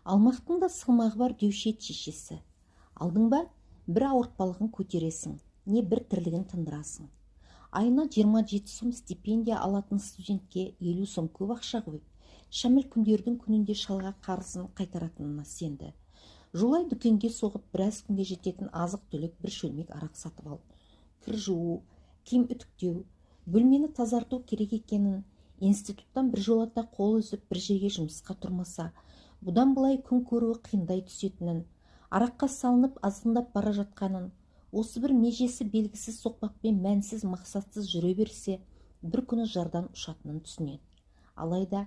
Алмақтың да сылмағы бар деуші еді шешесі. Алдың ба, бір ауыртпалығын көтересің, не бір тірлігін тындырасың. Айына 27 сом стипендия алатын студентке 50 сом көп ақша ғой. Шәміл күндердің күнінде шалға қарызын қайтаратынына сенді. Жолай дүкенге соғып біраз күнге жететін азық түлік бір шөлмек арақ сатып алып, кір жуу, киім үтіктеу, бөлмені тазарту керек екенін, институттан бір жолата қол үзіп бір жерге жұмысқа тұрмаса, бұдан былай күн көруі қиындай түсетінін, араққа салынып азғындап бара жатқанын, осы бір межесі белгісіз соқпақпен мәнсіз мақсатсыз жүре берсе, бір күні жардан ұшатынын түсінеді. Алайда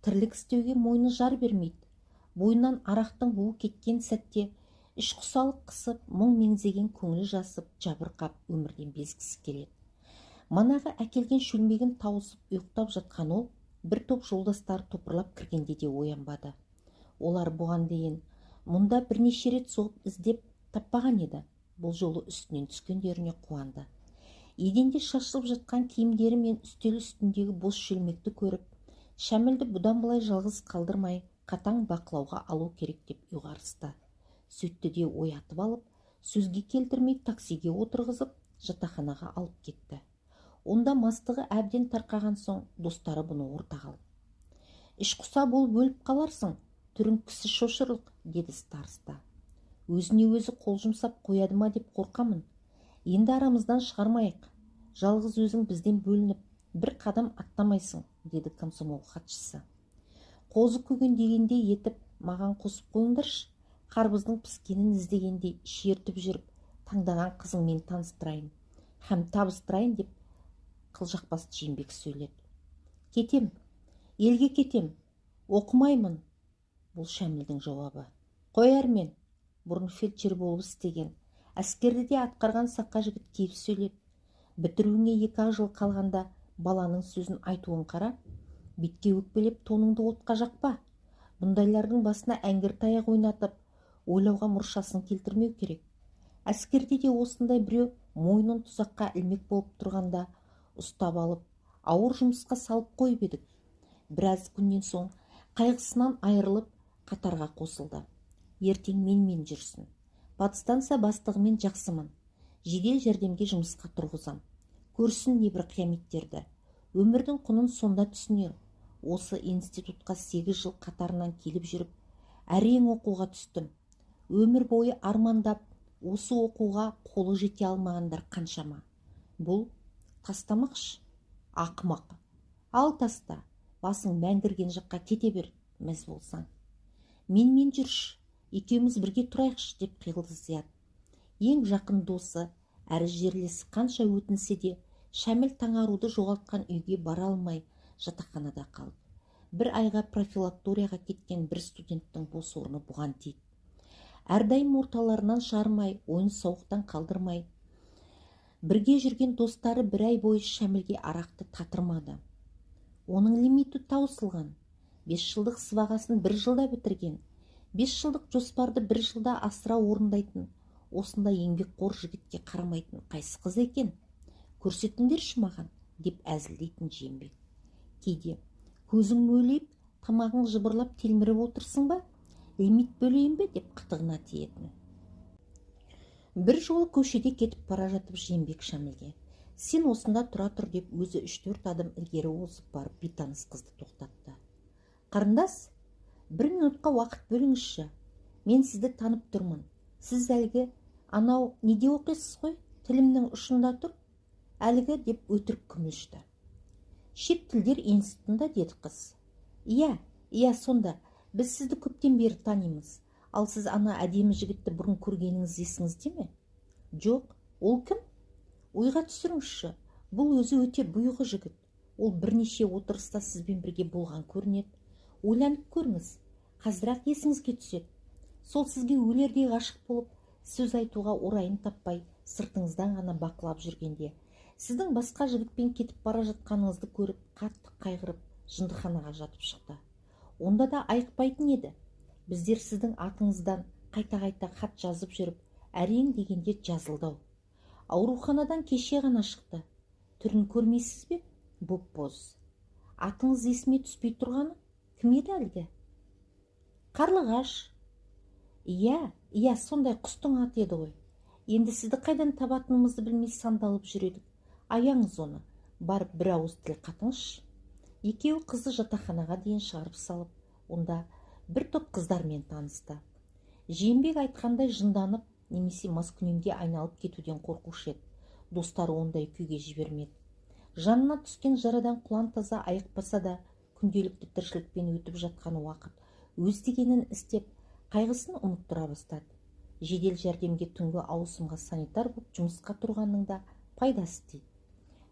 тірлік істеуге мойны жар бермейді. Бойынан арақтың буы кеткен сәтте ішқұсалық қысып, мұң меңзеген көңілі жасып, жабырқап өмірден безгісі келеді. Манағы әкелген шөлмегін тауысып ұйықтап жатқан ол, бір топ жолдастары топырлап кіргенде де оянбады. Олар бұған дейін мұнда бірнеше рет соғып іздеп таппаған еді. Бұл жолы үстінен түскендеріне қуанды. Еденде шашылып жатқан киімдері мен үстел үстіндегі бос шөлмекті көріп, Шәмілді бұдан былай жалғыз қалдырмай, қатаң бақылауға алу керек деп ұйғарысты. Сөйтті де оятып алып, сөзге келтірмей таксиге отырғызып, жатақханаға алып кетті. Онда мастығы әбден тарқаған соң достары бұны ортаға алып: «Ішқұса болып өліп қаларсың, түрің кісі шошырлық», деді староста. «Өзіне өзі қол жұмсап қояды ма деп қорқамын. Енді арамыздан шығармайық. Жалғыз өзің бізден бөлініп, бір қадам аттамайсың», деді комсомол хатшысы. «Қозы көгендегендей етіп, маған қосып қойыңдаршы. Қарбыздың піскенін іздегендей шертіп жүріп, таңдаған қызыңмен таныстырайын, һәм табыстырайын», деп қылжақбас Жиенбек сөйледі. «Кетем, елге кетем, оқымаймын», бұл Шәмілдің жауабы. «Қой әрмен», бұрын фельдшер болып істеген, әскерді де атқарған саққа жігіт кейіп сөйледі. «Бітіруіңе 2 жыл қалғанда баланың сөзін айтуын қара. Бетке өкпелеп тоныңды отқа жақпа. Бұндайлардың басына әңгір таяқ ойнатып, ойлауға мұршасын келтірмеу керек. Әскерде де осындай біреу мойнын тұзаққа ілмек болып тұрғанда ұстап алып, ауыр жұмысқа салып қойып едік. Біраз күннен соң қайғысынан айырылып қатарға қосылды. Ертең менімен жүрсін. Батыстанса бастығымен жақсымын. Жедел жәрдемге жұмысқа тұрғызам. Көрсін небір қияметтерді. Өмірдің құнын сонда түсінер. Осы институтқа 8 жыл қатарынан келіп жүріп, әрең оқуға түстім. Өмір бойы армандап, осы оқуға қолы жете алмағандар қаншама. Бұл тастамақшы, ақымақ. Ал таста, басың мәңгірген жаққа кете бер, мәз болсаң. Менімен жүрші, екеуміз бірге тұрайықшы, деп қиылды Зият. Ең жақын досы, әрі жерлесі қанша өтінсе де, Шәміл таңаруды жоғалтқан үйге бара алмай, жатақханада қалды. Бір айға профилакторияға кеткен бір студенттің бос орны бұған тиді. Әрдайым орталарынан шығармай, ойын сауықтан қалдырмай, бірге жүрген достары бір ай бойы Шәмілге арақты татырмады. Оның лимиті таусылған. 5 жылдық сыбағасын 1 жылда бітірген. 5 жылдық жоспарды 1 жылда асыра орындайтын, осындай еңбекқор жігітке қарамайтын қайсы қыз екен? Көрсетіңдерші маған, деп әзілдейтін Жиенбек. Кейде көзің мөлейіп, тамағың жыбырлап телміріп отырсың ба? Лимит бөлейін бе, деп қытығына тиетін. Бір жолы көшеде кетіп бара жатып Жиенбек Шәмілге: «Сен осында тұра тұр», деп өзі 3-4 адым ілгері озып барып бейтаныс қызды тоқтатты. «Қарындас, 1 минутқа уақыт бөліңізші. Мен сізді танып тұрмын. Сіз әлгі анау неде оқисыз ғой? Тілімнің ұшында тұр. Әлгі», деп өтірік күмілшті. «Шет тілдер институтында», деді қыз. Иә, сонда. Біз сізді көптен бері танимыз. Ал сіз ана әдемі жігітті бұрын көргеніңіз есіңізде ме?» «Жоқ, ол кім?» «Ойға түсіріңізші. Бұл өзі өте бұйығы жігіт. Ол бірнеше отырыста сізбен бірге болған көрінеді. Ойланып көріңіз. Қазір-ақ есіңізге түседі. Сол сізге өлердей ғашық болып, сөз айтуға орайын таппай, сыртыңыздан ғана бақылап жүргенде, сіздің басқа жігітпен кетіп бара жатқаныңызды көріп, қатты қайғырып, жындыханаға жатып шықты. Онда да айықпайтын еді. Біздер сіздің атыңыздан қайта-қайта хат жазып жүріп, әрең дегенде жазылды. Ауруханадан кеше ғана шықты. Түрін көрмейсіз бе? Боп-боз. Атыңыз есіме түспей тұрғаны? Кім еді әлгі?» Қарлығаш. Иә, сондай құстың аты еді ғой. Енді сізді қайдан табатынымызды білмей сандалып жүр едік. Аяңыз оны, барып бір ауыз тіл қатыңызшы. Екеуі қызды жатақханаға дейін шығарып салып, онда бір топ қыздармен танысты. Жиенбек айтқандай жынданып немесе маскүнемге айналып кетуден қорқушы еді. Достары ондай күйге жібермеді. Жанына түскен жарадан құлан таза айықпаса да, күнделікті тіршілікпен өтіп жатқан уақыт өз дегенін істеп, қайғысын ұмыттыра бастады. Жедел жәрдемге түнгі ауысымға санитар болып жұмысқа тұрғанның да пайдасы тиді.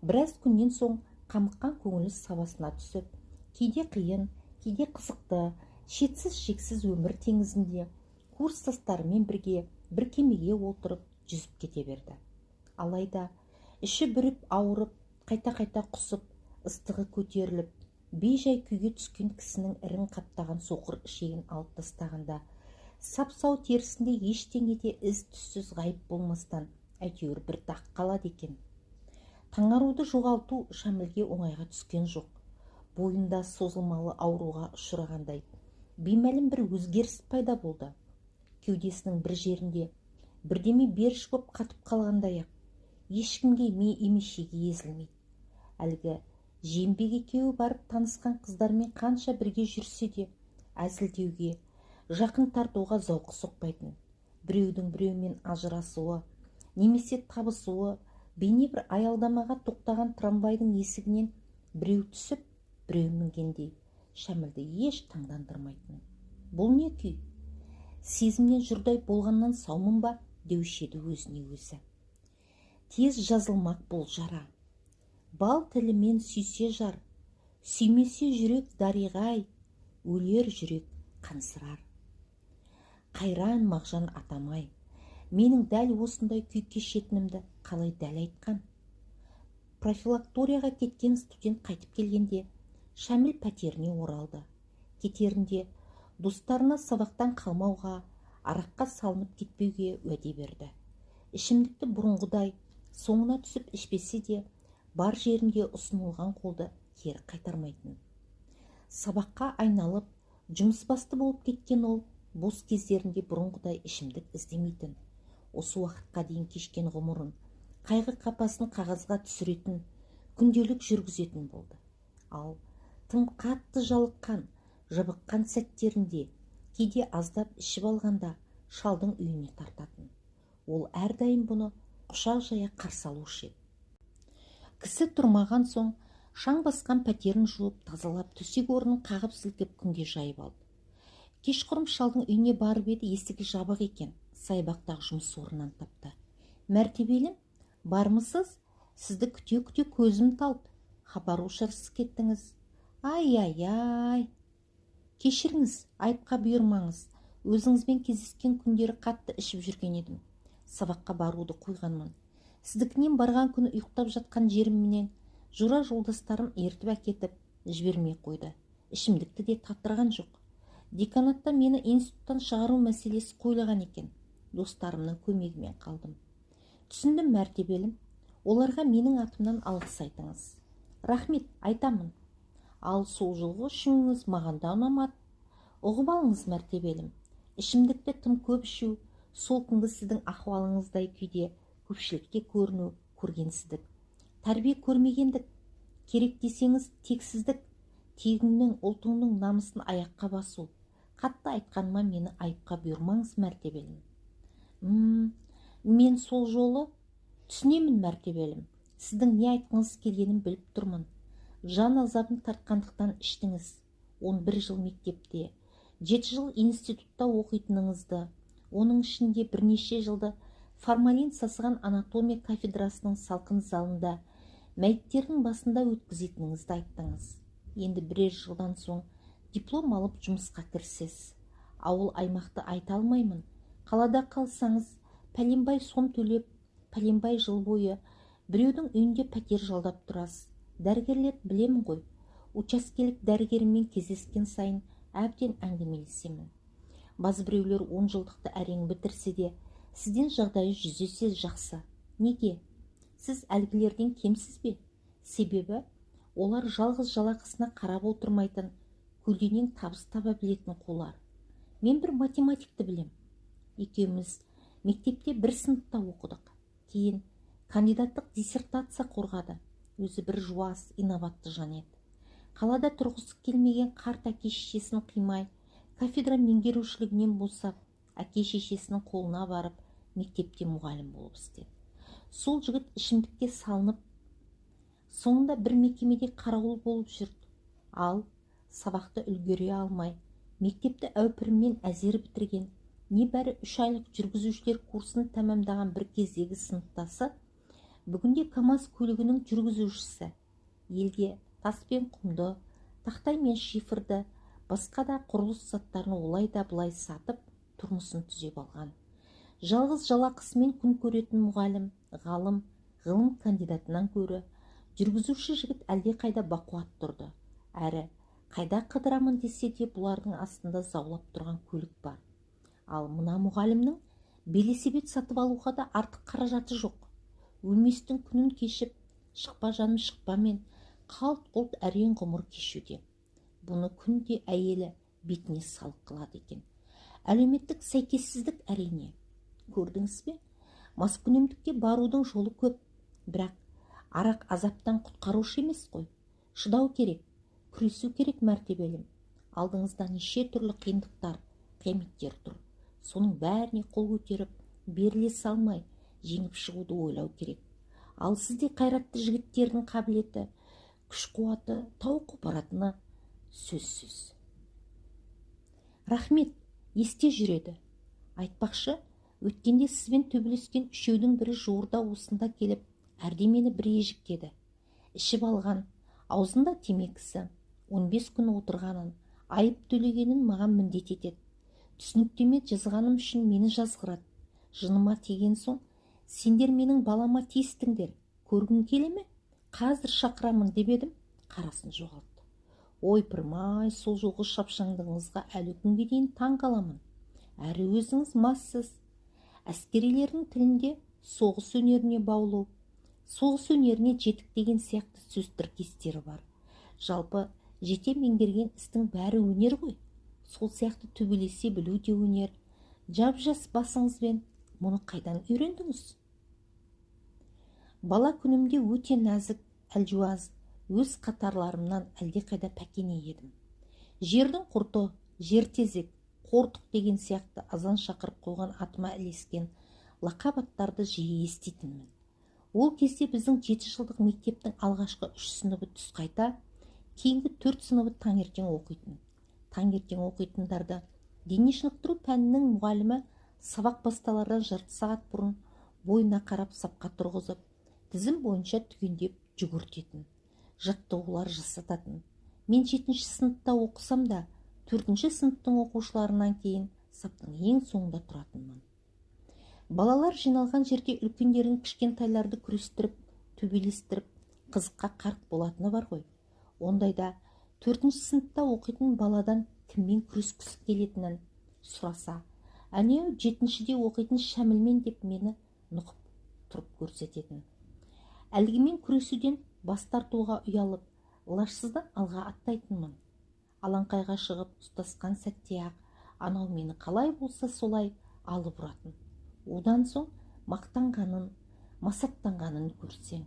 Біраз күннен соң қамыққан көңілі сабасына түсіп, кейде қиын, кейде қызықты, шетсіз-шексіз өмір теңізінде курстастарымен бірге бір кемеге отырып жүзіп кете берді. Алайда іші бүріп ауырып, қайта-қайта құсып, ыстығы көтеріліп, бейжай күйге түскен кісінің ірің қаптаған соқыр ішегін алып тастағанда, сап-сау терісінде ештеңе де із-түссіз ғайып болмастан әйтеуір бір дақ қалады екен. Таңаруды жоғалту Шәмілге оңайға түскен жоқ. Бойында созылмалы ауруға ұшырағандай беймәлім бір өзгеріс пайда болды. Кеудесінің бір жерінде бірдеме беріш боп қатып қалғандай ақ, ешкімге емешеге езілмейді. Әлгі Жиенбек екеуі барып танысқан қыздармен қанша бірге жүрсе де, әзілдеуге, жақын тартуға зауқы соқпайтын. Біреудің біреумен ажырасуы, немесе табысуы, бейне бір аялдамаға тоқтаған трамвайдың есігінен біреу түсіп, біреу мінгендей Шәмілді еш таңдандырмайтын. Бұл не күй? Сезімнен жұрдай болғаннан саумын ба, деуші еді өзіне өзі. Тез жазылмақ бұл жара. Бал тілімен сүйсе жар, сүймесе жүрек дариғай, өлер жүрек қансырар. Қайран Мағжан атамай, менің дәл осындай күй кешетінімді қалай дәл айтқан? Профилакторияға кеткен студент қайтып келгенде, Шәміл пәтеріне оралды. Кетерінде достарына сабақтан қалмауға, араққа салынып кетпеуге уәде берді. Ішімдікті бұрынғыдай соңына түсіп ішпесе де, бар жерінде ұсынылған қолды кері қайтармайтын. Сабаққа айналып, жұмысбасты болып кеткен ол, бос кездерінде бұрынғыдай ішімдік іздемейтін. Осы уақытқа дейін кешкен ғұмырын, қайғы қапасын қағазға түсіретін, күнделік жүргізетін болды. Ал тым қатты жалыққан, жабыққан сәттерінде, кейде аздап ішіп алғанда шалдың үйіне тартатын. Ол әрдайым бұны құшақ жая қарсы алушы еді. Кісі тұрмаған соң шаң басқан пәтерін жуып, тазалап, төсек орнын қағып сілкіп күнге жайып алды. Кешқұрым шалдың үйіне барып еді, есігі жабық екен. Сайбақтағы жұмыс орнынан тапты. Мәртебелім, бармысыз? Сізді күте-күте көзім талды. Хабар-ошарсыз кеттіңіз. Ай. Кешіріңіз, айыпқа бұйырмаңыз. Өзіңізбен кездескен күндері қатты ішіп жүрген едім. Сабаққа баруды қойғанмын. Сіздікінен барған күні ұйықтап жатқан жерімменен жура жолдастарым ертіп әкетіп жібермей қойды. Ішімдікті де татырған жоқ. Деканатта мені институттан шығару мәселесі қойылған екен. Достарымның көмегімен қалдым. Түсіндім, мәртебелім. Оларға менің атымнан алғыс айтыңыз. Рахмет, айтамын. Ал сол жылғы үшіңіз маған да ұнамады. Ұғып алыңыз, мәртебелім. Ішімдікті тым көп ішу, сол күнгі сіздің ахуалыңыздай күйде көпшілікке көргенсіздік. Тәрбие көрмегендік. Керек десеңіз тексіздік. Тегіңнің, ұлтыңның намысын аяққа басу. Қатты айтқаныма мені айыпқа бұйырмаңыз, мәртебелім. Мен сол жолы түсінемін, мәртебелім. Сіздің не айтқыңыз келгенін біліп тұрмын. Жан азабын тартқандықтан іштіңіз. 11 жыл мектепте, 7 жыл институтта оқитыныңызды, оның ішінде бірнеше жылды формалин сасыған анатомия кафедрасының салқын залында мәйіттердің басында өткізетініңізді айттыңыз. Енді бірер жылдан соң диплом алып жұмысқа кірісесіз. Ауыл аймақты айта алмаймын. Қалада қалсаңыз, пәленбай сом төлеп, пәленбай жыл бойы біреудің үйінде пәтер жалдап тұрасыз. Дәрігерлер білемін ғой. Учаскелік дәрігермен кездескен сайын әбден әңгімелесемін. Базы біреулер 10 жылдықты әрең бітірсе де, сізден жағдайы 100 есе жақсы. Неге? Сіз әлгілерден кемсіз бе? Себебі олар жалғыз жалақысына қарап отырмайтын, көлденең табыс таба білетін қолар. Мен бір математикті білем. Екеуміз мектепте бір сыныпта оқыдық. Кейін кандидаттық диссертация қорғады. Өзі бір жуас, инабатты жан еді. Қалада тұрғысы келмеген қарт әке-шешесін қимай, кафедра меңгерушілігінен босап, әке-шешесінің қолына барып, мектепте мұғалім болып істеді. Сол жігіт ішімдікке салынып, соңында бір мекемеде қарауыл болып жүрді. Ал сабақты үлгере алмай, мектепті әупіріммен әзер бітірген, небәрі 3 айлық жүргізушілер курсын тәмамдаған бір кездегі сыныптасы, бүгінде КамАЗ көлігінің жүргізушісі. Елге тас пен құмды, тақтай мен шифрды, басқа да құрылыс заттарын олай да былай сатып, тұрмысын түзеп алған. Жалғыз жалақысымен күн көретін мұғалім, ғалым, ғылым кандидатынан көрі, жүргізуші жігіт әлде қайда бақуат тұрды. Әрі, қайда қыдырамын десе де бұлардың астында заулап тұрған көлік бар. Ал мына мұғалімнің велосипед сатып алуға да артық қаражаты жоқ. Өлместің күнін кешіп, шықпа жаным шықпамен қалт-құлт әрең ғұмыр кешуде. Бұны күнде әйелі бетіне салық қылады екен. Әлеуметтік сәйкессіздік әрине. Көрдіңіз бе? Маскүнемдікке барудың жолы көп. Бірақ арақ азаптан құтқарушы емес қой. Шыдау керек, күресу керек мәртебелім. Алдыңызда неше түрлі қиындықтар, қияметтер тұр. Соның бәріне қол көтеріп, беріле салмай, жеңіп шығуды ойлау керек. Ал сізде қайратты жігіттердің қабілеті, күш-қуаты тау қопаратыны сөзсіз. Рахмет, есте жүреді. Айтпақшы, өткенде сізбен төбелескен үшеудің бірі жуырда осында келіп, әрдемені бір ежіктеді. Ішіп алған, аузында темекісі, 15 күн отырғанын, айып төлегенін маған міндет етеді. Түсініктеме жазғаным үшін мені жазғырады. Жыныма тиген соң, сендер менің балама тиістіңдер, көргің келе ме? Қазір шақырамын деп едім, қарасын жоғалтты. Ойпырмай, сол жолғы шапшаңдығыңызға әлі күнге дейін таң қаламын. Әрі өзіңіз массыз. Әскерилердің тілінде соғыс өнеріне баулу, соғыс өнеріне жетік деген сияқты сөз тіркестері бар. Жалпы жете меңгерген істің бәрі өнер ғой. Сол сияқты төбелесе білу де өнер. Жап-жас басыңызбен мұны қайдан үйрендіңіз? Бала күнімде өте нәзік, әлжуаз, өз қатарларымнан әлде қайда пәкене едім. Жердің құрты, жер тезек, қортық деген сияқты азан шақырып қойған атыма ілескен лақап аттарды жиі еститінмін. Ол кезде біздің 7 жылдық мектептің алғашқы 3 сыныбы түс қайта, кейінгі 4 сыныбы таңертең оқитын. Таңертең оқитындарды дене шынықтыру пәнінің мұғалімі сабақ басталардан жарты сағат бұрын бойына қарап сапқа тұрғызып, тізім бойынша түгендеп жүгіртетін. Жаттығулар жасататын. Мен 7-ші сыныпта оқысам да, 4-ші сыныптың оқушыларынан кейін саптың ең соңында тұратынмын. Балалар жиналған жерде үлкендерін кішкентайларды күрестіріп, төбелестіріп, қызыққа қарқ болатыны бар ғой. Ондайда 4-ші сыныпта оқитын баладан кіммен күрескісі келетінін сұраса, әнеу 7-шіде оқитын Шәмілмен деп мені нұқып тұрып көрсететін. Әлгімен күресуден бас тартуға ұялып, лажсыздан алға аттайтынмын. Алаңқайға шығып ұстасқан сәтте-ақ, анау мені қалай болса солай алып ұратын. Одан соң мақтанғанын, масаттанғанын көрсең.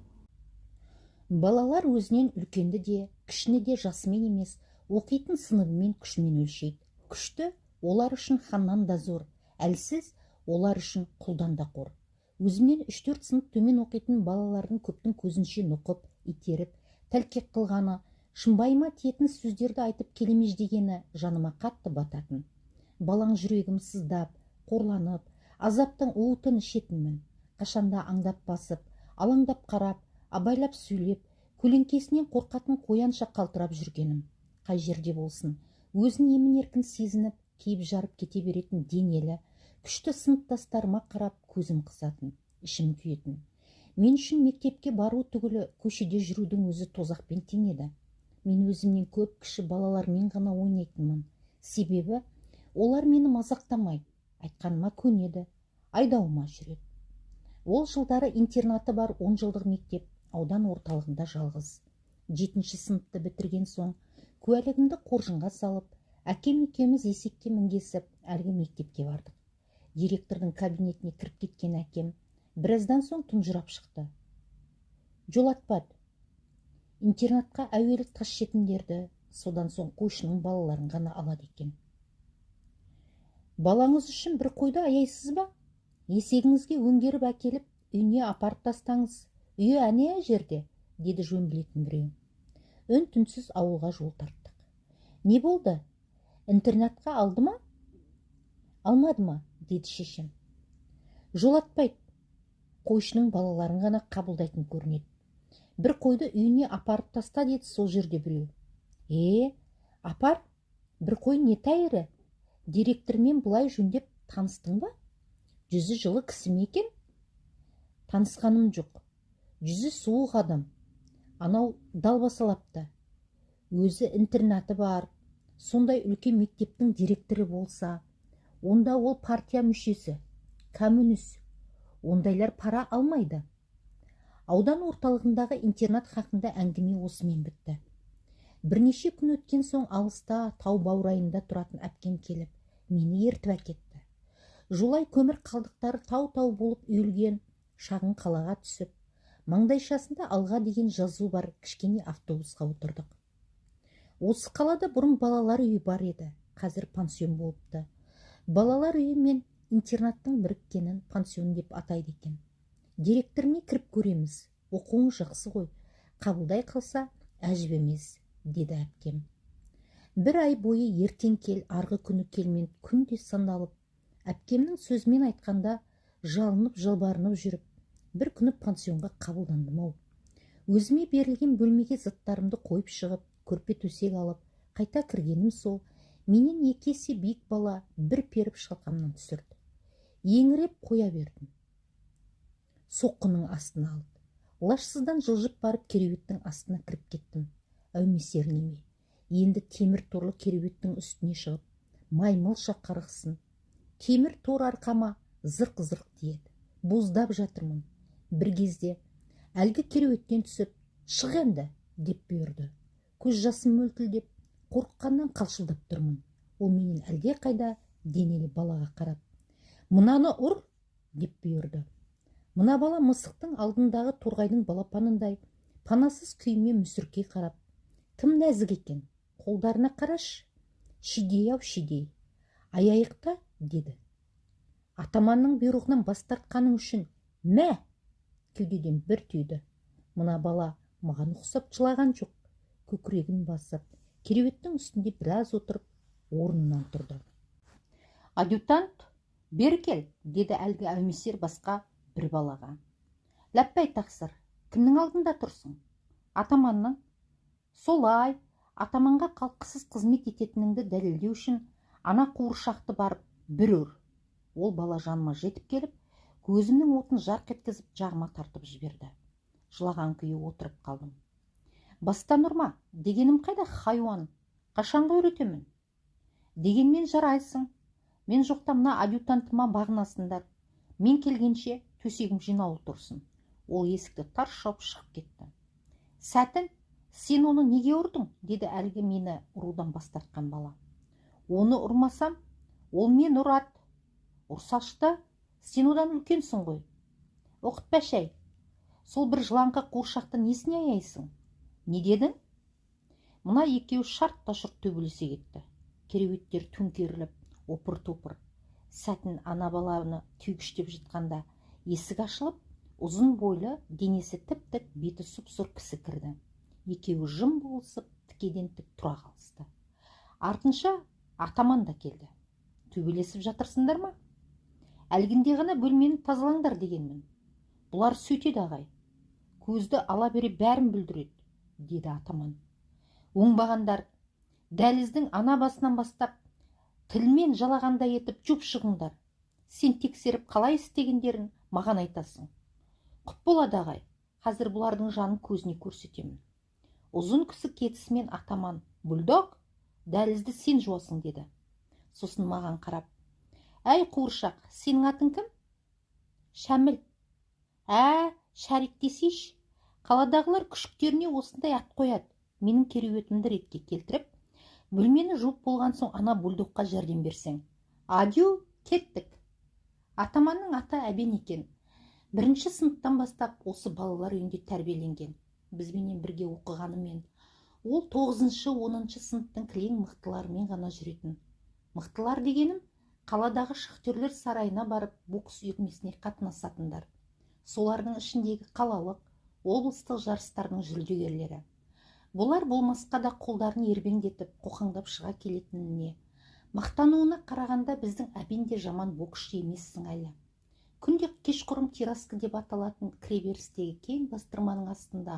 Балалар өзінен үлкенді де, кішіні де жасымен емес, оқитын сыныбымен күшімен өлшейді. Күшті олар үшін ханнан да зор, әлсіз олар үшін құлдан да қор. Өзімнен 3-4 сынып төмен оқитын балалардың көптің көзінше нұқып, итеріп, тәлкек қылғаны, шымбайыма тиетін сөздерді айтып келемеждегені жаныма қатты бататын. Балаң жүрегім сыздап, қорланып, азаптың уытын ішетінмін. Қашанда аңдап басып, алаңдап қарап, абайлап сөйлеп, көлеңкесінен қорқатын қоянша қалтырап жүргенім. Қай жерде болсын, өзін емін-еркін сезініп, кейіп жарып кете беретін денелі, күшті сыныптастарыма қарап көзім қысатын, ішім күйетін. Мен үшін мектепке бару түгілі көшеде жүрудің өзі тозақпен тең еді. Мен өзімнен көп кіші балалармен ғана ойнайтынмын. Себебі олар мені мазақтамай, айтқаныма көнеді, айдауыма жүреді. Ол жылдары интернаты бар 10 жылдық мектеп аудан орталығында жалғыз. 7-ші сыныпты бітірген соң куәлігімді қоржынға салып, әкем екеуміз есекке мінгесіп, Әлгі мектепке бардық. Директордың кабинетіне кіріп кеткен әкем біраздан соң тұнжырап шықты. Жолатпады. Интернатқа әуелі тас жетімдерді, содан соң қойшының балаларын ғана алады екен. Балаңыз үшін бір қойды аяйсыз ба? Есегіңізге өңгеріп әкеліп, үйіне апарып тастаңыз. Үйі әне жерде, деді жөн білетін біреу. Үн-түнсіз ауылға жол тарттық. Не болды? Интернатқа алды ма? Алмады ма? Деді шешем. Жолатпайды. Қойшының балаларын ғана қабылдайтын көрінеді. Бір қойды үйіне апарып таста, деді сол жерде біреу. Апар, бір қой не тәйірі? Директормен бұлай жөндеп таныстың ба? Жүзі жылы кісі ме екен? Танысқаным жоқ. Жүзі суық адам. Анау далбасалапты. Өзі интернаты бар. Сондай үлкен мектептің директоры болса, онда ол партия мүшесі, коммунист. Ондайлар пара алмайды. Аудан орталығындағы интернат хақында әңгіме осымен бітті. Бірнеше күн өткен соң алыста тау баурайында тұратын әпкем келіп, мені ертіп әкетті. Жолай көмір қалдықтары тау-тау болып үйілген шағын қалаға түсіп, маңдайшасында алға деген жазу бар кішкене автобусқа отырдық. Осы қалада бұрын балалар үйі бар еді, қазір пансион болыпты. Балалар үйі мен интернаттың біріккенін пансион деп атайды екен. Директоріне кіріп көреміз. Оқуың жақсы ғой, қабылдай қалса әжіп емес, деді әпкем. Бір ай бойы ертең кел, арғы күні келмен күнде сандалып, әпкемнің сөзімен айтқанда жалынып жалбарынып жүріп, бір күні пансионға қабылдандым ау. Өзіме берілген бөлмеге заттарымды қойып шығып, көрпе төсек алып, қайта кіргенім сол, менен екі есе биік бала бір періп шалқамнан түсірді. Еңіреп қоя бердім. Соққының астына алды. Лашсыздан жылжып барып кереуеттің астына кіріп кеттім. Әумесерінеме. Енді темір торлы кереуеттің үстіне шығып, маймылша қарғысын. Темір тор арқама зырқ-зырқ тиеді. Боздап жатырмын. Бір кезде әлгі кереуеттен түсіп, шық енді, деп бұйырды. Көз жасым мөлтілдеп, қорыққаннан қалшылдап тұрмын. Ол менен әлде қайда денелі балаға қарап, мынаны ұр, деп бұйырды. Мына бала мысықтың алдындағы торғайдың балапанындай панасыз күйіме мүсіркей қарап, тым нәзік екен, қолдарына қараш, шидей-ау шидей. Аяйықта, деді. Атаманның бұйрығынан бас тартқаның үшін, мә! Кеудеден бір түйді. Мына бала маған ұқсап жылаған жоқ. Көкірегін басып, кереуеттің үстінде біраз отырып, орнынан тұрды. Адъютант, бері кел, деді әлгі әумесер басқа бір балаға. Ләппәй тақсыр, кімнің алдында тұрсың? Атаманның. Солай, атаманға қалтқысыз қызмет ететініңді дәлелдеу үшін ана қуыршақты барып бір өр. Ол бала жаныма жетіп келіп, көзімнің отын жарқ еткізіп жағыма тартып жіберді. Жылаған күйі отырып қалдым. Бастан ұрма, дегенім қайда хайуан, қашанғы үйретемін? Дегенмен жарайсың. Мен жоқта мына адъютантыма бағынасыңдар. Мен келгенше төсегім жинаулы тұрсын. Ол есікті тарс жауып шығып кетті. Сәтін, сен оны неге ұрдың? Деді әлгі мені ұрудан бас тартқан бала. Оны ұрмасам, ол мен ұрады. Ұрсашты, сен одан үлкенсің ғой. Оқытпа шәй. Сол бір жыланға қуыршақты несіне аяйсың? Не дедің? Мына екеуі шарт та шұрт төбелесе кетті. Кереуеттер төңкеріліп, опыр-топыр. Сәтін ана баланы түйгіштеп жатқанда есік ашылып, ұзын бойлы, денесі тіп-тік, беті сұп-сұр кісі кірді. Екеуі жым болысып, тікеден тік тұра қалысты. Артынша атаман да келді. Төбелесіп жатырсыңдар ма? Әлгінде ғана бөлмені тазалаңдар дегенмін. Бұлар сөйтеді ағай. Көзді ала бере бәрін бүлдіреді, деді атаман. Оңбағандар, дәліздің ана басынан бастап, тілмен жалағандай етіп жұп шығыңдар. Сен тексеріп қалай істегендерін маған айтасың. Құп болады ағай, қазір бұлардың жанын көзіне көрсетемін. Ұзын кісі кетісімен атаман, бульдог, дәлізді сен жуасың, деді. Сосын маған қарап, әй қуыршақ, сенің атың кім? Шәміл. Шәрик десейші. Қаладағылар күшіктеріне осындай ат қояды. Менің кереуетімді ретке келтіріп, бөлмені жуып болған соң ана бульдогқа жәрдем берсең. Адю, кеттік. Атаманның аты Әбен екен. Бірінші сыныптан бастап осы балалар үйінде тәрбиеленген. Бізбенен бірге оқығанымен. Ол 9-10 сыныптың кілең мықтыларымен ғана жүретін. Мықтылар дегенім, қаладағы шахтерлер сарайына барып бокс үйірмесіне қатынасатындар. Солардың ішіндегі қалалық, облыстық жарыстардың жүлдегерлері. Бұлар болмасқа да қолдарын ербеңдетіп, қоқаңдап шыға келетініне. Мақтануына қарағанда біздің Әбен де жаман боксшы емессің әлі. Күнде кешқұрым терраска деп аталатын кіреберістегі кең бастырманың астында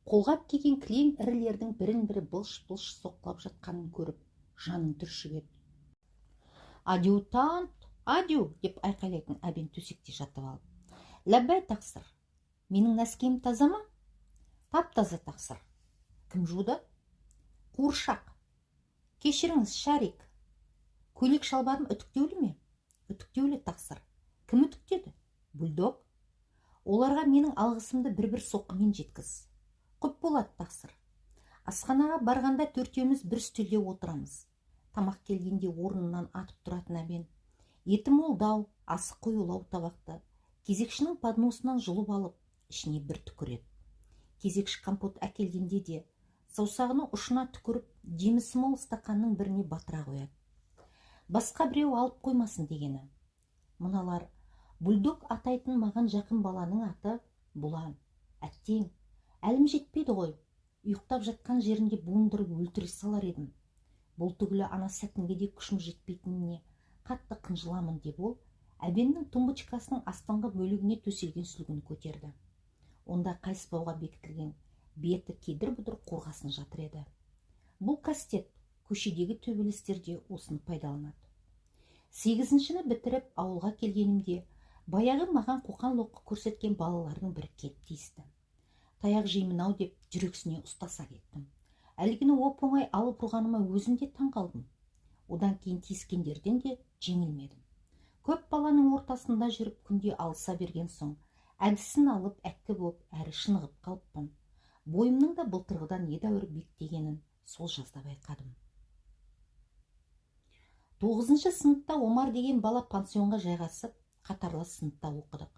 қолғап киген кілең ірілердің бірін-бірі былш-былш соққылап жатқанын көріп, жаның түршігеді. «Адъютант, адю!» деп айқайлайтын Әбен төсекте жатып алып. «Ләббәй тақсыр, менің нәскиім таза ма?» «Тап-таза тақсыр». «Кім жуды?» «Қуыршақ». «Кешіріңіз, Шарик, көйлек шалбарым үтіктеулі ме?» «Үтіктеулі тақсыр». «Кім үтіктеді?» «Бульдог». «Оларға менің алғысымды бір-бір соққымен жеткіз». «Құп болады тақсыр». Асханаға барғанда төртеуміз бір үстелде отырамыз. Тамақ келгенде орнынан атып тұратын Әбен. Еті молдау, асы қоюлау табақты кезекшінің подносынан жұлып алып, ішіне бір түкіреді. Кезекші компот әкелгенде де саусағының ұшына түкіріп, демісі мол стақанның біріне батыра қояды. Басқа біреу алып қоймасын дегені. Мыналар, бульдог атайтын маған жақын баланың аты Бұлан. Әттең, әлім жетпейді ғой. Ұйықтап жатқан жерінде буындырып өлтіре салар едім. Бұл түгілі ана сәтінге де күшім жетпейтініне қатты қынжыламын деп ол Әбеннің тумбочкасының астыңғы бөлігіне төселген сүлгіні көтерді. Онда қайыспауға бекітілген беті кедір-бұдыр қорғасын жатыр еді. Бұл кастет көшедегі төбелестерде осыны пайдаланады. 8-шіні бітіріп ауылға келгенімде баяғы маған қоқан-лоққы көрсеткен балалардың бірі келіп тиісті. Таяқ жеймін-ау деп жүрексіне ұстаса кеттім. Әлгіні оп-оңай алып ұрғаныма өзім де таң қалдым. Одан кейін тиіскендерден де жеңілмедім. Көп баланың ортасында жүріп күнде алыса берген соң, әдісін алып әккі боп әрі шынығып қалыппын. Бойымның да былтырғыдан едәуір биіктегенін сол жазда байқадым. 9-шы сыныпта Омар деген бала пансионға жайғасып, қатарлас сыныпта оқыдық.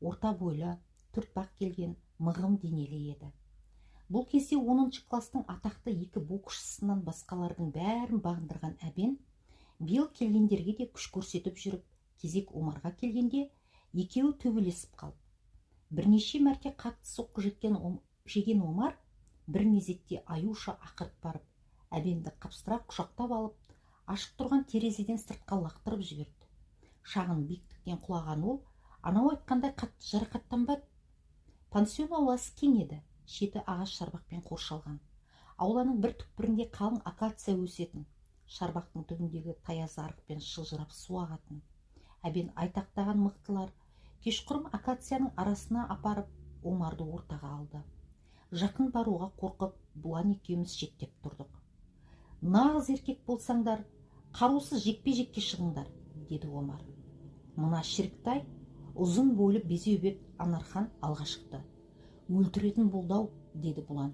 Орта бойлы, төртбақ келген, мығым денелі еді. Бұл кезде 10-шы кластың атақты екі боксшысынан басқалардың бәрін бағындырған Әбен, биыл келгендерге де күш көрсетіп жүріп, кезек Омарға келгенде екеуі төбелесіп қалып. Бірнеше мәрте қатты соққы жеген Омар бір мезетте аюша ақырып барып, Әбенді қапсыра құшақтап алып, ашық тұрған терезеден сыртқа лақтырып жіберді. Шағын биіктіктен құлаған ол, анау айтқандай қатты жарақаттанбады. Пансион ауласы кең еді, шеті ағаш шарбақпен қоршалған. Ауланың бір түкпірінде қалың акация өсетін, шарбақтың түбіндегі таяз арықпен шылжырап су ағатын. Әбен айтақтаған мықтылар кешқұрым акацияның арасына апарып Омарды ортаға алды. Жақын баруға қорқып, Бұлан екеуміз шеттеп тұрдық. «Нағыз еркек болсаңдар, қарусыз жекпе-жекке шығыңдар», деді Омар. Мына шіріктай, ұзын бойлы безеубет Анархан алға шықты. «Өлтіретін болды-ау», деді Бұлан.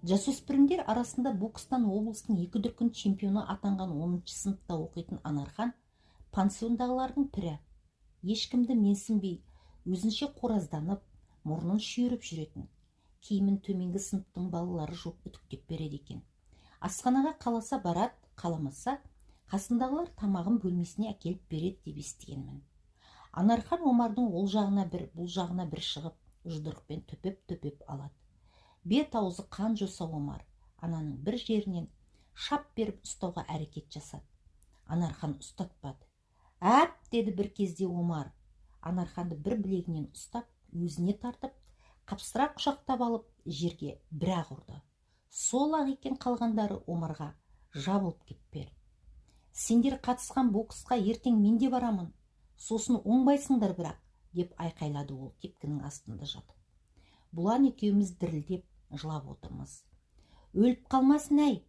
Жасөспірімдер арасында бокстан облыстың 2 дүркін чемпионы атанған 10-шы сыныпта оқитын Анархан пансиондағылардың пірі. Ешкімді менсінбей, өзінше қоразданып, мұрнын шүйіріп жүретін. Киімін төменгі сыныптың балалары жоқ үтіктеп береді екен. Асханаға қаласа барады, қаламаса, қасындағылар тамағын бөлмесіне әкеліп береді деп естігенмін. Анархан Омардың ол жағына бір, бұл жағына бір шығып, жұдырықпен төпеп алады. Бет аузы қан жоса Омар, ананың бір жерінен шап беріп ұстауға әрекет жасады. Анархан ұстатпады. «Әп!» деді бір кезде Омар. Анарханды бір білегінен ұстап, өзіне тартып, қапсыра құшақтап алып, жерге бір-ақ ұрды. Сол-ақ екен қалғандары Омарға жабылып кеп берді. «Сендер қатысқан боксқа ертең мен де барамын. Сосын оңбайсыңдар бірақ», деп айқайлады ол тепкінің астында жатып. Бұлан екеуміз дірілдеп жылап отырмыз. «Өліп қалмасын әй,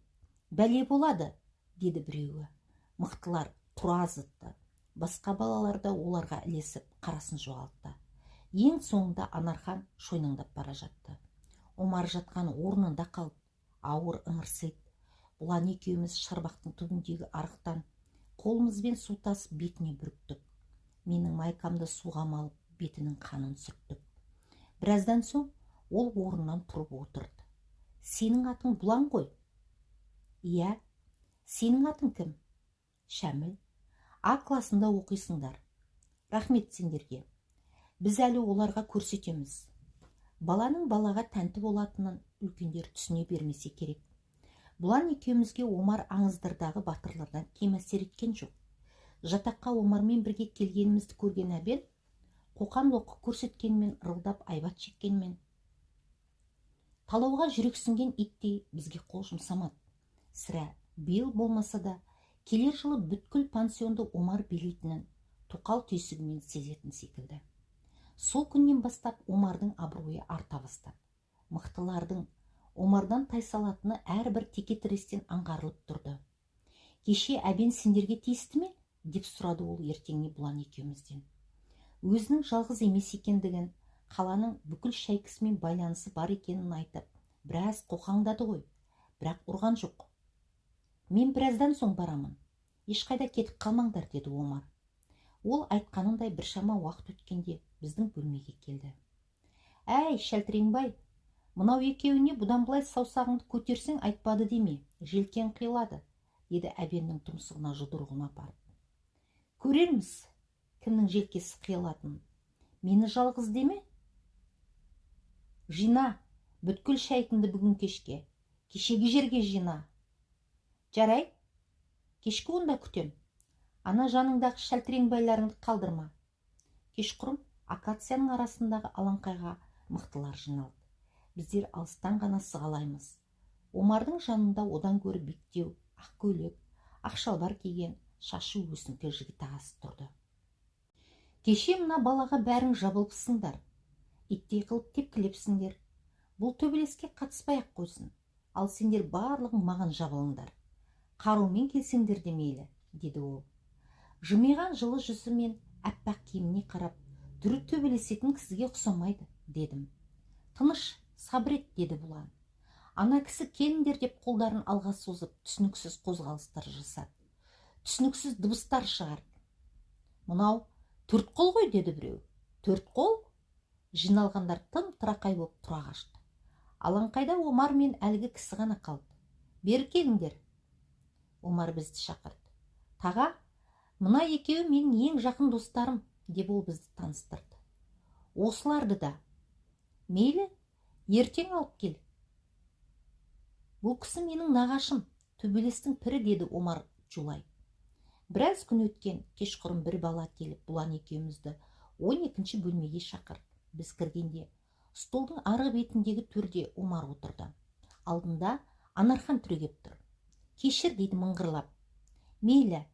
бәле болады», деді біреуі. Мықтылар тұра зытты. Басқа балалар да оларға ілесіп қарасын жоғалтты. Ең соңында Анархан шойнаңдап бара жатты. Омар жатқан орнында қалып, ауыр ыңырсиды. Бұлан екеуміз шарбақтың түбіндегі арықтан қолымызбен су тасып бетіне бүріктік. Менің майкамды суға малып, бетінің қанын сүрттік. Біраздан соң ол орнынан тұрып отырды. Сенің атың Бұлан ғой? Иә. Сенің атың кім? Шәміл. А класында оқисыңдар. Рахмет сендерге. Біз әлі оларға көрсетеміз. Баланың балаға тәнті болатынын үлкендер түсіне бермесе керек. Бұлан екеумізге Омар аңыздырдағы батырлардан кем әсер еткен жоқ. Жатаққа Омармен бірге келгенімізді көрген әбен, қоқан-лоққы көрсеткенмен, ырылдап айбат шеккенмен, талауға жүрексінген иттей бізге қол жұмсамады. Сірә биыл болмаса да, келер жылы бүткіл пансионды Омар билейтінін тоқал түйсігімен сезетін секілді. Сол күннен бастап Омардың абыройы арта бастады. Мықтылардың Омардан тайсалатыны әрбір текетірестен аңғарылып тұрды. Кеше әбен сендерге тиісті ме? Деп сұрады ол ертеңіне Бұлан екеумізден. Өзінің жалғыз емес екендігін, қаланың бүкіл шайкісімен байланысы бар екенін айтып, біраз қоқаңдады ғой, бірақ ұрған жоқ. Мен біраздан соң барамын. Ешқайда кетіп қалмаңдар, деді Омар. Ол айтқанындай біршама уақыт өткенде біздің бөлмеге келді. Әй, Шәлтіреңбай, мынау екеуіне бұдан былай саусағыңды көтерсең айтпады деме, желкен қиылады, деді әбеннің тұмсығына жұдырығын апарып. Көрерміз, кімнің желкесі қиылатынын. Мені жалғыз деме? Жина, бүткіл шайкіңді бүгін кешке. Кешегі жерге жина. Жарай, кешкі онда күтем. Ана жаныңдағы Шәлтіреңбайларыңды қалдырма. Кешқұрым акацияның арасындағы алаңқайға мықтылар жиналды. Біздер алыстан ғана сығалаймыз. Омардың жанында одан гөрі биіктеу, ақ көйлек, ақ шалбар киген, шашы өсіңкі жігіт ағасы тұрды. Кеше мына балаға бәрің жабылыпсыңдар. Иттей қылып тепкілепсіңдер. Бұл төбелеске қатыспай-ақ қойсын. Ал сендер барлығың маған жабылыңдар. Қарумен келсеңдер де мейлі, деді ол. Жымиған жылы жүзі мен әппақ киіміне қарап, түрі төбелесетін кісіге ұқсамайды, дедім. Тыныш, сабыр ет, деді Бұлан. Ана кісі келіңдер деп қолдарын алға созып, түсініксіз қозғалыстар жасады. Түсініксіз дыбыстар шығарды. Мынау төрт қол ғой, деді біреу. Төрт қол? Жиналғандар тым тырақай болып тұра қашты. Алаңқайда Омар мен әлгі кісі ғана қалды. Бері келіңдер. Омар бізді шақырды. Таға, мына екеуі менің ең жақын достарым, деп ол бізді таныстырды. Осыларды да. Мейлі, ертең алып кел. Бұл кісі менің нағашым, төбелестің пірі, деді Омар жулай. Біраз күн өткен, кешқұрым бір бала келіп, Бұлан екеумізді 12-ші бөлмеге шақырды. Біз кіргенде, столдың арғы бетіндегі төрде Омар отырды. Алдында Анархан түрегеп тұр. Кешір, дейді мыңғырлап. Мейлі,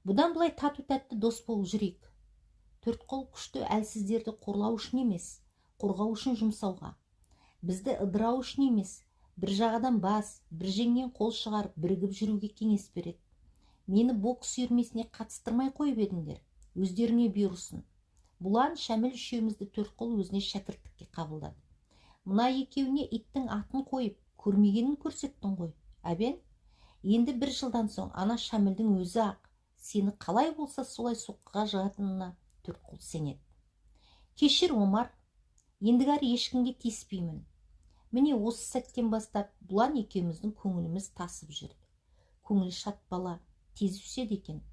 бұдан былай тату-тәтті дос болып жүрейік. Төрт қол күшті әлсіздерді қорлау үшін емес, қорғау үшін жұмсауға. Бізді ыдырау үшін емес, бір жағадан бас, бір жеңнен қол шығарып бірігіп жүруге кеңес береді. Мені бокс үйірмесіне қатыстырмай қойып едіңдер, өздеріңе бұйырсын. Бұлан Шәміл үшеумізді төрт қол өзіне шәкірттікке қабылдады. Мына екеуіне иттің атын қойып, көрмегенін көрсеттің ғой, әбен? Енді бір жылдан соң ана Шәмілдің өзі ақ, сені қалай болса солай соққыға жығатынына төрт қол сенеді. Кешір, Омар, ендігәрі ешкімге тиіспеймін. Міне осы сәттен бастап Бұлан екеуміздің көңіліміз тасып жүрді. Көңіл шат бала, тез өседі екен.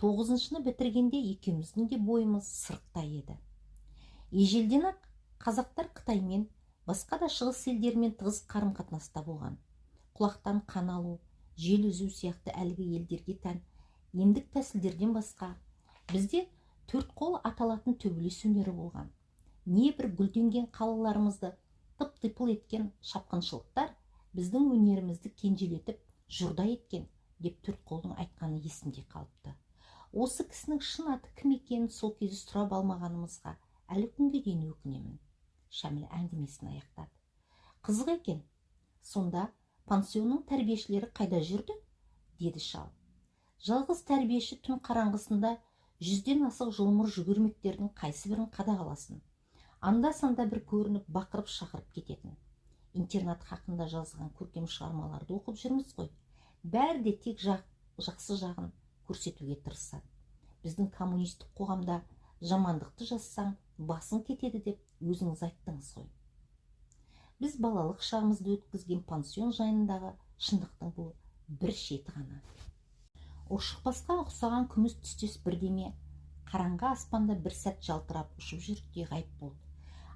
9-шыны бітіргенде екеуміздің де бойымыз сырықтай еді. Ежелден-ақ қазақтар Қытаймен, басқа да шығыс елдермен тығыз қарым-қатынаста болған. Құлақтан қан алу, жел үзу сияқты әлгі елдерге тән емдік тәсілдерден басқа бізде төрт қол аталатын төбелес өнері болған. Небір гүлденген қалаларымызды тып-типыл еткен шапқыншылықтар біздің өнерімізді кенжелетіп, жұрда еткен, деп төрт қолдың айтқаны есімде қалыпты. Осы кісінің шын аты кім екенін сол кезде сұрап алмағанымызға әлі күнге дейін өкінемін. Шәміл әңгімесін аяқтады. Қызық екен. Сонда пансионның тәрбиешілері қайда жүрді? Деді шал. Жалғыз тәрбиеші түн қараңғысында 100-ден асық жұлмыр жүгірмектердің қайсы бірін қадағаласын. Анда-санда бір көрініп бақырып шақырып кететін. Интернат хақында жазылған көркем шығармаларды оқып жүрміз ғой. Бәрі де тек жақсы жағын көрсетуге тырысады. Біздің коммунистік қоғамда жамандықты жазсаң басың кетеді деп өзіңіз айттыңыз ғой. Біз балалық шағымызды өткізген пансион жайындағы шындықтың бұл бір шеті ғана. Ұршықбасқа ұқсаған күміс түстес бірдеме қараңғы аспанда бір сәт жалтырап ұшып жүрді де ғайып болды.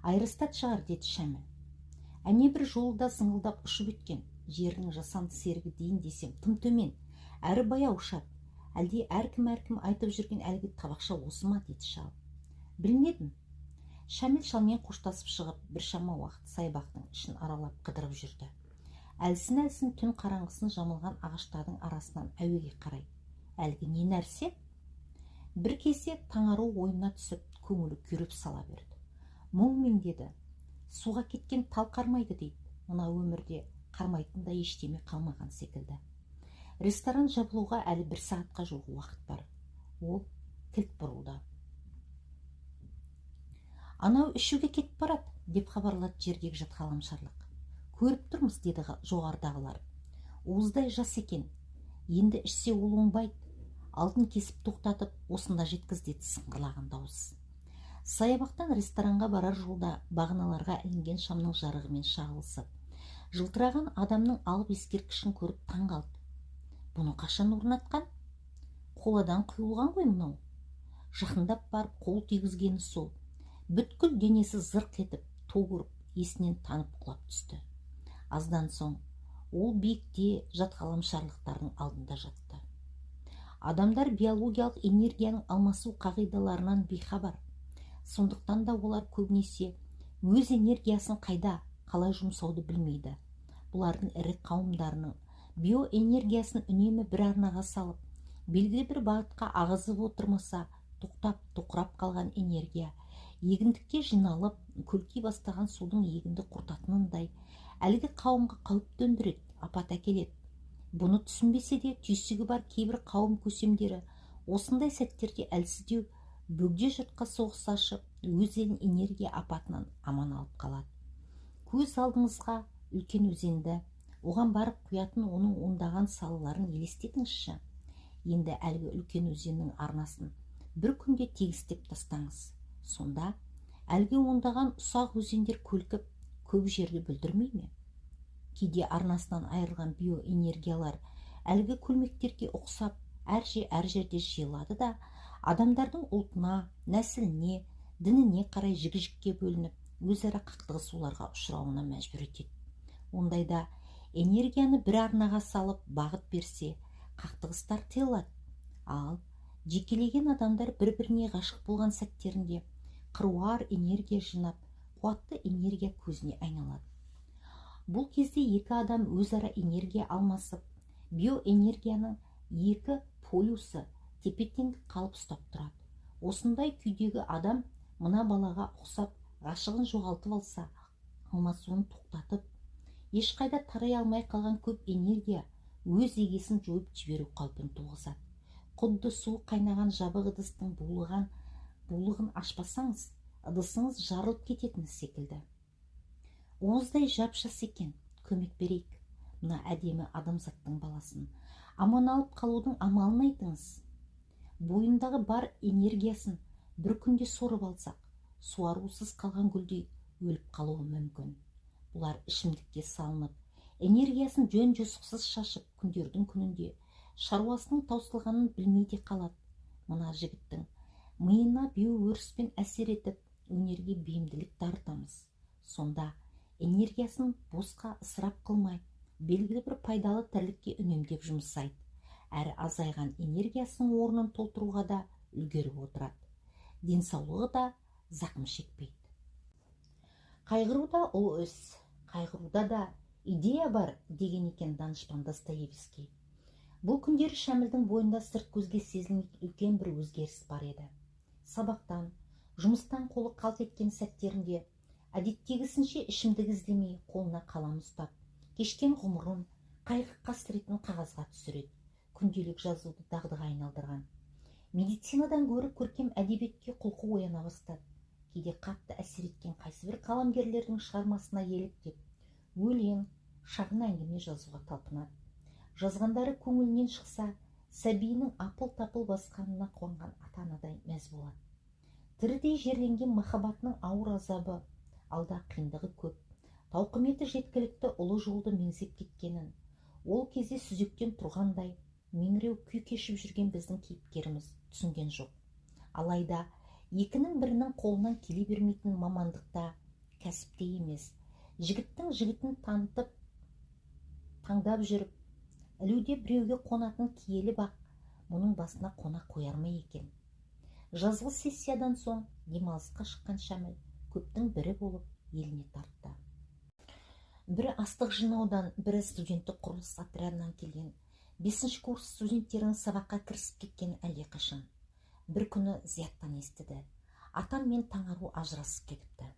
Айрыстат шығар, деді Шәміл. Әне бір жолда зыңылдап ұшып өткен жерінің жасанды серігі дейін десем тым төмен, әрі баяу ұшады. Әлде әркім айтып жүрген әлгі табақша осы ма, деді шал. Білмедім. Шәміл шалмен қоштасып шығып, біршама уақыт саябақтың ішін аралап қыдырып жүрді. Әлсін түн қараңғысын жамылған ағаштардың арасынан әуеге қарай. Әлгі не нәрсе? Бір кезде таңару ойына түсіп, көңілі күйреп сала берді. Мұңмен, деді, суға кеткен тал қармайды дейді. Мына өмірде қармайтын да ештеме қалмаған секілді. Ресторан жабылуға әлі 1 сағатқа жуық уақыт бар. Ол кілт бұрылды. Анау ішуге кетіп барады, деп хабарлады жердегі жатқаламшарлық. Көріп тұрмыз, деді жоғардағылар. Уыздай жас екен. Енді ішсе ол оңбайды. Алдын кесіп тоқтатып, осында жеткіз, деді сыңғырлаған дауыс. Саябақтан ресторанға барар жолда бағаналарға ілінген шамның жарығымен шағылысып, жылтыраған адамның алып ескерткішін көріп таң қалды. Бұны қашан орнатқан? Қоладан құйылған ғой мынау. Жақындап барып қол тигізгені сол. Бүткіл денесі зырқ етіп, тоғырып, есінен танып құлап түсті. Аздан соң ол биікте жатқаламшарлықтардың алдында жатты. Адамдар биологиялық энергияның алмасу қағидаларынан бейхабар. Сондықтан да олар көбінесе өз энергиясын қайда, қалай жұмсауды білмейді. Бұлардың ірі қауымдарының биоэнергиясын үнемі бір арнаға салып, белгілі бір бағытқа ағызып отырмаса, тоқтап, тоқырап қалған энергия егіндікке жиналып, көлки бастаған судың егінді құртатынындай, әлгі қауымға қауіп төндіреді, апат әкеледі. Бұны түсінбесе де, түйсігі бар кейбір қауым көсемдері осындай сәттерде әлсіздеу, бөгде жұртқа соғыс ашып, өз елін энергия апатынан аман алып қалады. Көз алдыңызға үлкен өзенді, оған барып құятын оның ондаған салаларын елестетіңізші. Енді әлгі үлкен өзеннің арнасын бір күнде тегістеп тастаңыз. Сонда әлгі ондаған ұсақ өзендер көлкіп, көп жерді бүлдірмей ме? Кейде арнасынан айырылған биоэнергиялар әлгі көлмектерге ұқсап, әр жерде жиылады да, адамдардың ұлтына, нәсіліне, дініне қарай жік-жікке бөлініп, өзара қақтығысуларға ұшырауына мәжбүр етеді. Ондайда энергияны бір арнаға салып, бағыт берсе, қақтығыстар тыйылады. Ал жекелеген адамдар бір-біріне ғашық болған сәттерінде қыруар энергия жинап, қуатты энергия көзіне айналады. Бұл кезде екі адам өзара энергия алмасып, биоэнергияның екі полюсы тепе-теңдік қалып ұстап тұрады. Осындай күйдегі адам мына балаға ұқсап ғашығын жоғалтып алса, алмасуын тоқтатып, ешқайда тарай алмай қалған көп энергия өз егесін жойып жіберу қаупін туғызады. Құдды су қайнаған жабық ыдыстың булығын ашпасаңыз, ыдысыңыз жарылып кететіні секілді. Уыздай жап-жас екен, көмек берейік. Мына әдемі адамзаттың баласын аман алып қалудың амалын айтыңыз. Бойындағы бар энергиясын бір күнде сорып алсақ, суарусыз қалған гүлдей өліп қалуы мүмкін. Бұлар ішімдікке салынып, энергиясын жөн-жосықсыз шашып, күндердің күнінде шаруасының таусылғанын білмей де қалады. Мына жігіттің миына биоөріспен әсер етіп, өнерге бейімділік дарытамыз. Сонда энергиясын босқа ысырап қылмай, белгілі бір пайдалы тірлікке үнемдеп жұмсайды. Әрі азайған энергиясының орнын толтыруға да үлгеріп отырады. Денсаулығы да зақым шекпейді. Қайғыруда ұлы іс, қайғыруда да идея бар, деген екен данышпан Достоевский. Бұл күндері Шәмілдің бойында сырт көзге сезілмейтін үлкен бір өзгеріс бар еді. Сабақтан, жұмыстан қолы қалт еткен сәттерінде әдеттегісінше ішімдік іздемей, қолына қалам ұстап, кешкен ғұмырын, қайғы қасіретін қағазға түсіреді. Күнделік жазуды дағдыға айналдырған. Медицинадан гөрі көркем әдебиетке құлқы ояна бастады. Кейде қатты әсер еткен қайсы бір қаламгерлердің шығармасына еліктеп, өлең, шағын әңгіме жазуға талпынады. Жазғандары көңілінен шықса, сәбиінің апыл-тапыл басқанына қуанған ата-анадай мәз болады. Тірідей жерленген махаббатының ауыр азабы, алда қиындығы көп, тауқыметі жеткілікті ұлы жолды меңзеп кеткенін, ол кезде сүзектен тұрғандай меңіреу күй кешіп жүрген біздің кейіпкеріміз түсінген жоқ. Алайда екінің бірінің қолынан келе бермейтін мамандықта, кәсіпте емес, жігіттің жігітін танытып, таңдап жүріп, ілуде біреуге қонатын киелі бақ мұның басына қона қояр ма екен? Жазғы сессиядан соң демалысқа шыққан Шәміл көптің бірі болып еліне тартты. Бірі астық жинаудан, бірі студенттік құрылыс отрядынан келген 5-ші курс студенттерінің сабаққа кірісіп кеткен әлдеқашан. Бір күні Зияттан естіді. Атам мен Таңару ажырасып кетіпті.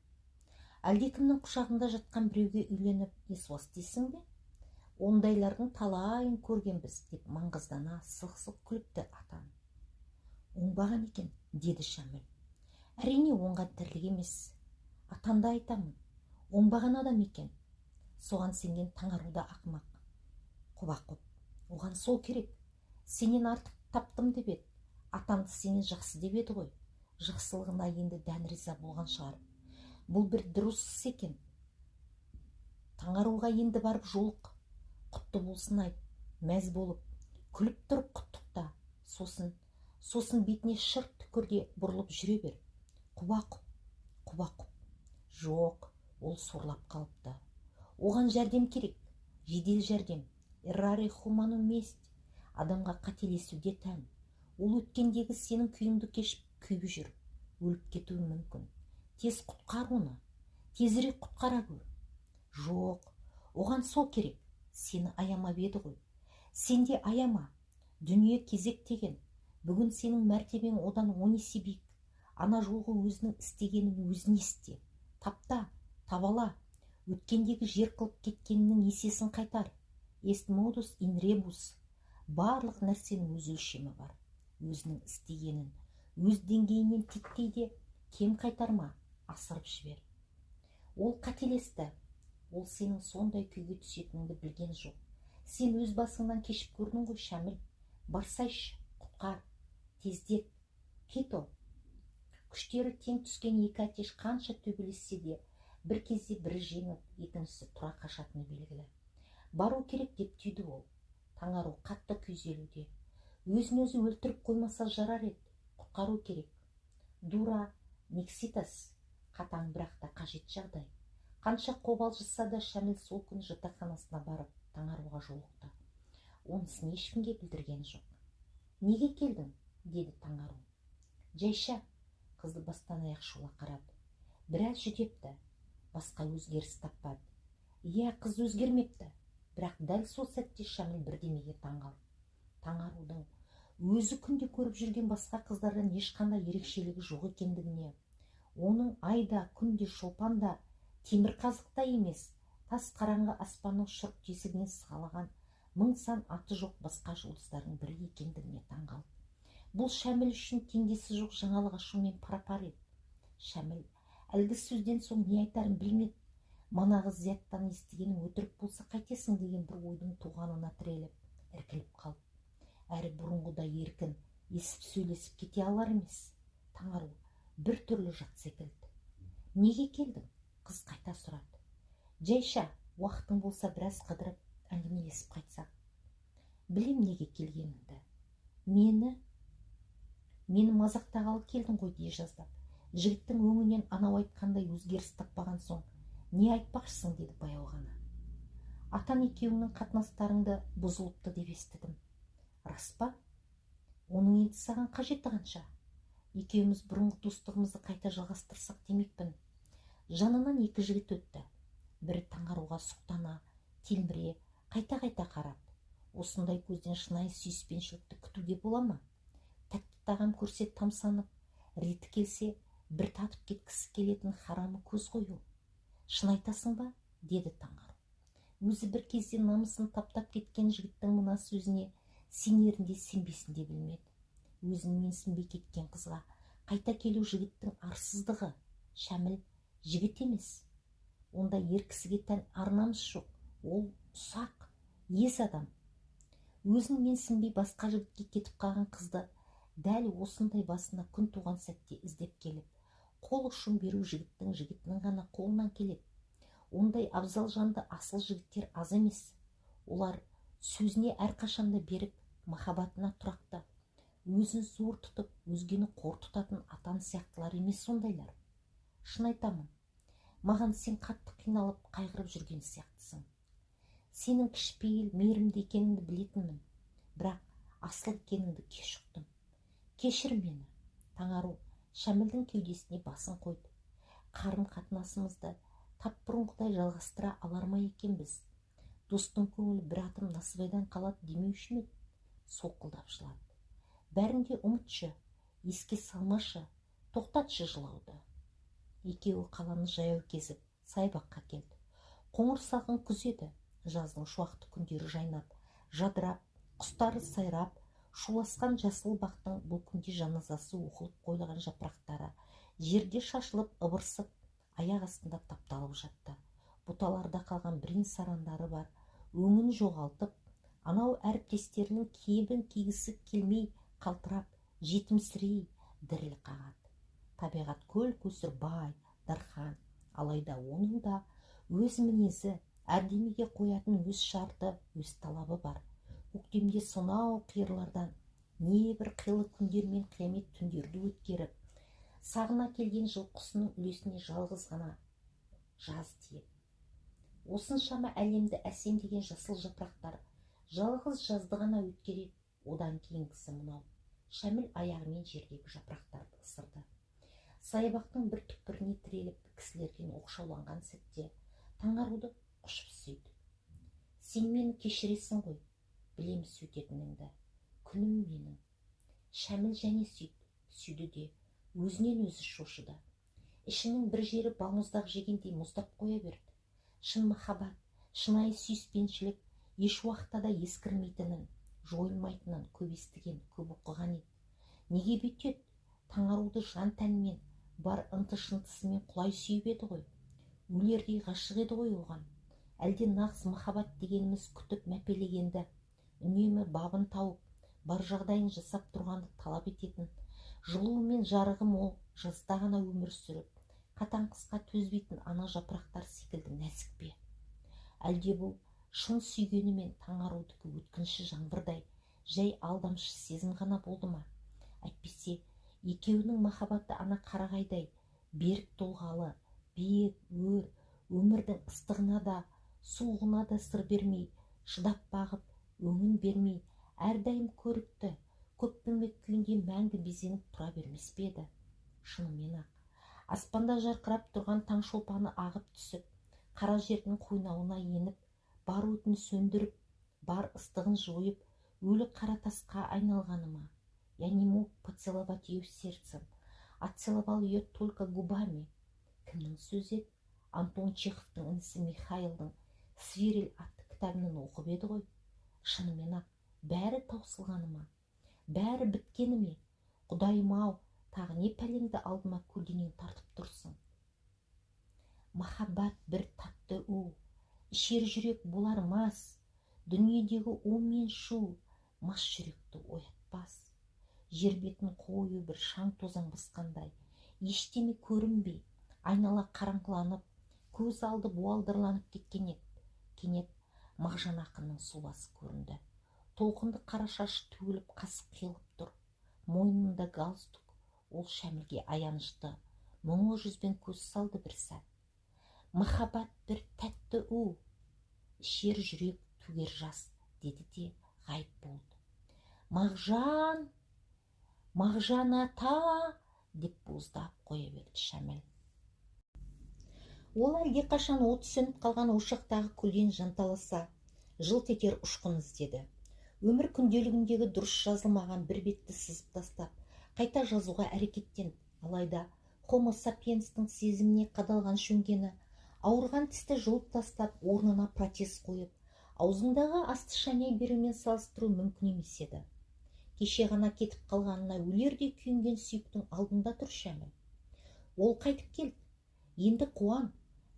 Әлдекімнің құшағында жатқан біреуге үйленіп, есуас дейсің бе? Ондайлардың талайын көргенбіз, деп маңғаздана сылқ-сылқ күліпті атам. Оңбаған екен, деді Шәміл. Әрине оңған тірлік емес. Атамды айтамын, оңбаған адам екен. Соған сенген Таңаруда ақымақ. Құба-құп, оған сол керек. Сенен артық таптым деп еді. Атамды сенен жақсы деп еді ғой. Жақсылығына енді дән риза болған шығар. Бұл бір дұрыс іс екен. Таңаруға енді барып жолық. Құтты болсын айт, мәз болып, күліп тұрып құттықта. Сосын бетіне шырт түкірде бұрылып жүре бер. Құба-құп. Жоқ, ол сорлап қалыпты. Оған жәрдем керек, жедел жәрдем. Эрраре хуманум мест. Адамға қателесуде тән. Ол өткендегі сенің күйіңді кешіп күйіп жүр. Өліп кетуі мүмкін. Тез құтқар оны. Тезірек құтқара көр. Жоқ, оған сол керек. Сені аямап еді ғой. Сен де аяма. Дүние кезек деген. Бүгін сенің мәртебең одан 10 есе биік. Ана жолғы өзінің істегенін өзіне істе. Тапта, табала. Өткендегі жер қылып кеткенінің есесін қайтар. Est modus in rebus. Барлық нәрсенің өз өлшемі бар. Өзінің істегенін, өз деңгейінен титтейде кем қайтарма, асырып жібер. Ол қателесті. Ол сенің сондай күйге түсетініңді білген жоқ. Сен өз басыңнан кешіп көрдің ғой, Шәміл. Барсайшы, құтқар, тездет, кето. Күштері тең түскен екі атеш қанша төбелессе де, бір кезде бірі жеңіп, екіншісі тұра қашатыны белгілі. Бару керек деп түйді ол. Таңару қатты күйзелуде. Өзін-өзі өлтіріп қоймаса жарар еді. Құтқару керек. Дура, Некситас. Қатаң бірақ та қажет жағдай. Қанша қобалжыса да Шәміл сол күн жатақханасына барып Таңаруға жолықты. Онысын ешкімге білдірген жоқ. Неге келдің? Деді Таңару. Жайша, қызды бастан аяқ шола қарады. Біраз жүдепті. Басқа өзгеріс таппады. Иә, қыз өзгермепті. Бірақ дәл сол сәтте Шәміл бірдемеге таңғалды. Таңарудың өзі күнде көріп жүрген басқа қыздардан ешқандай ерекшелігі жоқ екендігіне, оның айда, күнде, шолпанда, темір қазықта емес, тас қараңғы аспанның шұрқ тесігінен сығалаған мың сан аты жоқ басқа жұлдыздардың бірі екендігіне таңғалды. Бұл Шәміл үшін теңдесі жоқ жаңалық ашумен пара-пар еді. Шәміл әлгі сөзден соң не айтарын білмеді. Манағы Зияттан естігенің өтірік болса қайтесің деген бір ойдың туғанына тіреліп, іркіліп қалды. Әрі бұрынғыдай еркін, есіп сөйлесіп кете алар емес. Таңару бір түрлі жат секілді. Неге келдің? Қыз қайта сұрады. Жайша, уақытың болса біраз қыдырып, әңгімелесіп қайтсақ. Білем неге келгеніңді. Мені мазақтағалы келдің ғой, дей жаздап. Жігіттің өңінен анау айтқандай өзгеріс таппаған соң, не айтпақшысың, деді баяу ғана. Атан екеуіңнің қатынастарыңды бұзылыпты деп естідім. Рас па? Оның енді саған қажеті қанша? Екеуміз бұрынғы достығымызды қайта жалғастырсақ демекпін. Жанынан екі жігіт өтті. Бірі Таңаруға сұқтана, телміре, қайта-қайта қарап. Осындай көзден шынайы сүйіспеншілікті күтуге бола ма? Тәтті тағам көрсе тамсанып, реті келсе бір татып кеткісі келетін харамы көз қою. Шын айтасың ба? Деді Таңару. Өзі бір кезде намысын таптап кеткен жігіттің мына сөзіне сенерінде сенбесінде білмеді. Өзін менсінбей кеткен қызға қайта келу жігіттің арсыздығы. Шәміл жігіт емес. Онда ер кісіге тән ар намыс жоқ. Ол ұсақ, ез адам. өзің менсінбей басқа жігітке кетіп қалған қызды дәл осындай басына күн туған сәтте іздеп келіп, қол ұшын беру жігітінің ғана қолынан келеді. Ондай абзал жанды асыл жігіттер аз емес. Олар сөзіне әрқашанда берік, махаббатына тұрақты, өзін зор тұтып, өзгені қор тұтатын атан сияқтылар емес сондайлар. Шын айтамын, маған сен қатты қиналып, қайғырып жүрген сияқтысың. Сенің кішіпейіл, мейірімді екеніңді білетінмін, бірақ асыл екеніңді кеш ұқтым. Кешір мені. Таңару Шәмілдің кеудесіне басын қойды. Қарым қатынасымызды тап бұрынғыдай жалғастыра алар ма екенбіз? Достың көңілі бір атым насыбайдан қалады демеуші ме? Солқылдап жылады. Бәрін де ұмытшы, еске салмашы, тоқтатшы жылауды. Екеуі қаланы жаяу кезіп, Саябаққа келді. Қоңыр салқын күз еді. Жаздың шуақты күндері жайнап, жадырап, құстары сайрап, шуласқан жасыл бақтың бұл күнде жаназасы оқылып қойылған жапырақтары жерде шашылып, ыбырсып, аяқ астында тапталып жатты. Бұталарда қалған бірен сарандары бар, өңін жоғалтып, анау әріптестерінің кебін кигісі келмей қалтырап, жетімсірей діріл қағады. Табиғат көл көсір бай, дархан, алайда оның да өз мінезі, әрдемеге қоятын өз шарты, өз талабы бар. Көктемде сонау қиырлардан небір қилы күндер мен қиямет түндерді өткеріп, сағына келген жылқысының үлесіне жалғыз ғана жаз тиіп, осыншама әлемді әсемдеген жасыл жапырақтар жалғыз жазды ғана өткереді. Одан кейінгісі мынау. Шәміл аяғымен жердегі жапырақтарды ысырды. Саябақтың бір түкпіріне тіреліп, кісілерден оқшауланған сәтте Таңаруды құшып сүйді. Сен мені кешіресің ғой, білем сөйтетініңді. Күнім менің. Шәміл және сүйді де өзінен өзі шошыды. Ішінің бір жері балмұздақ жегендей мұздап қоя берді. Шын махаббат, шынайы сүйіспеншілік еш уақытта да ескірмейтінін, жойылмайтынын көп естіген, көп оқыған еді. Неге бүйтеді? Таңаруды жан тәнімен, бар ынты-шынтысымен құлай сүйіп еді ғой. Өлердей ғашық еді ғой оған. Әлде нағыз махаббат дегеніміз күтіп мәпелегенді, үнемі бабын тауып, бар жағдайын жасап тұрғанды талап ететін, жылуы мен жарығы мол жазда ғана өмір сүріп, қатаң қысқа төзбейтін ана жапырақтар секілді нәзік пе? Әлде бұл шын сүйгенімен Таңарудікі өткінші жаңбырдай, жай алдамшы сезім ғана болды ма? Әйтпесе, екеуінің махаббаты ана қарағайдай, берік толғалы, биік, өр, өмірдің ыстығына да, суығына да сыр бермей, шыдап бағып, өңін бермей, әрдайым көрікті, көкпеңбек күйінде мәңгі безеніп тұра бермес пе еді? Шынымен ақ, аспанда жарқырап тұрған таң шолпаны ағып түсіп, қара жердің қойнауына еніп, бар өтін сөндіріп, бар ыстығын жойып, өлі қара тасқа айналғаны ма? Я не мог поцеловать ее сердцем, отцеловал ее только губами. Кімнің сөзі еді? Антон Чеховтың інісі Михайлдың «Свирель» атты кітабынан оқып еді ғой. Шынымен ақ, бәрі таусылғаны ма? Бәрі біткені ме? Құдайым-ау, тағы не пәлеңді алдыма көлденең тартып тұрсың? Махаббат бір татты у, ішер жүрек болар мас, дүниедегі у мен шу, мас жүректі оятпас. Жер бетін қою бір шаң тозаң басқандай, ештеме көрінбей, айнала қараңғыланып, көз алды буалдырланып кеткен еді. Кенет Мағжан ақынның сұлбасы көрінді. Толқынды қара шашы төгіліп, қасық қиылып тұр. Мойнында галстук. Ол Шәмілге аянышты, мұңлы жүзбен көз салды бір сәт. Махаббат бір тәтті у, ішер жүрек төгер жас, деді де ғайып болды. Мағжан, Мағжан ата, деп боздап қоя берді Шәміл. Ол әлде қашан от сөніп қалған ошақтағы күлден жанталаса, жылт етер ұшқын іздеді. Өмір күнделігіндегі дұрыс жазылмаған бір бетті сызып тастап, қайта жазуға әрекеттен, алайда Homo sapiens'тің сезіміне қадалған шөңгені, ауырған тісті жұлып тастап, орнына протез қойып, аузындағы асты шайнай берумен салыстыру мүмкін емес еді. Кеше ғана кетіп қалғанына өлердей күйінген сүйіктің алдында тұр Шәміл. Ол қайтып келді. Енді қуан,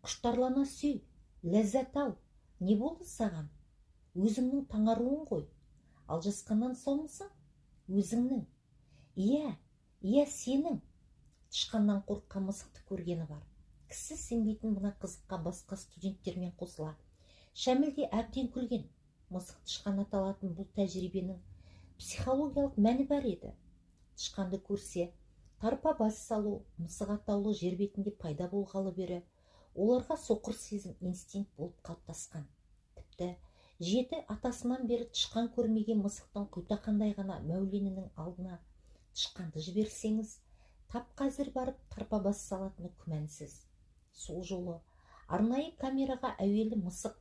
құштарлана сүй, ләззат ал. Не болды саған? Өзіңнің Таңаруың ғой. Ал жасқаннан саумысың? Өзіңнің. Иә, сенің. Тышқаннан қорыққан мысықты көргені бар. Кісі сенбейтін мына қызыққа басқа студенттермен қосыла. Шәміл де әбден күлген. Мысық тышқан аталатын бұл тәжірибенің психологиялық мәні бар еді. Тышқанды көрсе, тарпа бас салу, мысық атаулы жер бетінде пайда болғалы бері оларға соқыр сезім инстинкт болып қалыптасқан. Тіпті 7 атасынан бері тышқан көрмеген мысықтың құйтақандай ғана мәуленінің алдына тышқанды жіберсеңіз, тап қазір барып тарпа бас салатыны күмәнсіз. Сол жолы арнайы камераға әуелі мысық,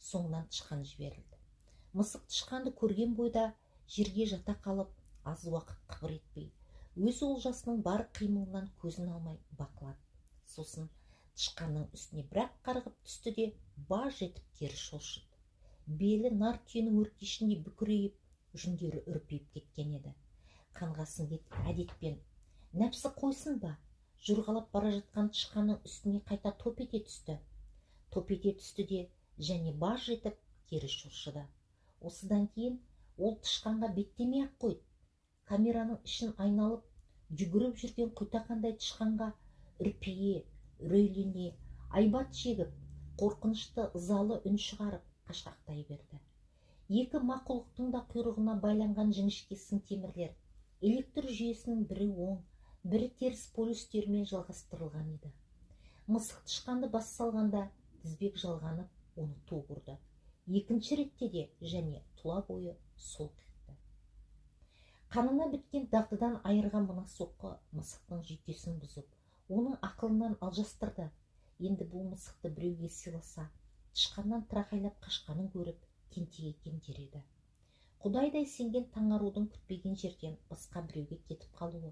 соңынан тышқан жіберілді. Мысық тышқанды көрген бойда жерге жата қалып, аз уақыт қыбыр етпей, өз олжасының бар қимылынан көзін алмай бақылады. Сосын тышқанның үстіне бір-ақ қарғып түсті де баж етіп кері шолшыды. Белі нар түйенің өркешіндей бүкірейіп, жүндері үрпиіп кеткен еді. Қанға сіңген әдетпен нәпсі қойсын ба, жұрғалап бара жатқан тышқанның үстіне қайта топ ете түсті де және баж етіп кері шолшыды. Осыдан кейін ол тышқанға беттемей-ақ қойды. Камераның ішін айналып жүгіріп жүрген құйтақандай тышқанға үрпие, үрейлене, айбат шегіп, қорқынышты ызалы үн шығарып қашқақтай берді. Екі мақұлықтың да құйрығына байланған жіңішке сым темірлер электр жүйесінің бірі оң, бірі теріс полюстермен жалғастырылған еді. Мысық тышқанды бас салғанда тізбек жалғанып, оны ту ұрды. Екінші ретте де және тұла бойы сол кетті. Қанына біткен дағдыдан айырған мына соққы мысықтың жүйкесін бұзып, оның ақылынан алжастырды. Енді бұл мысықты біреуге сыйласа, тышқаннан тырақайлап қашқанын көріп, тентек дер еді. Құдайдай сенген Таңарудың күтпеген жерден басқа біреуге кетіп қалуы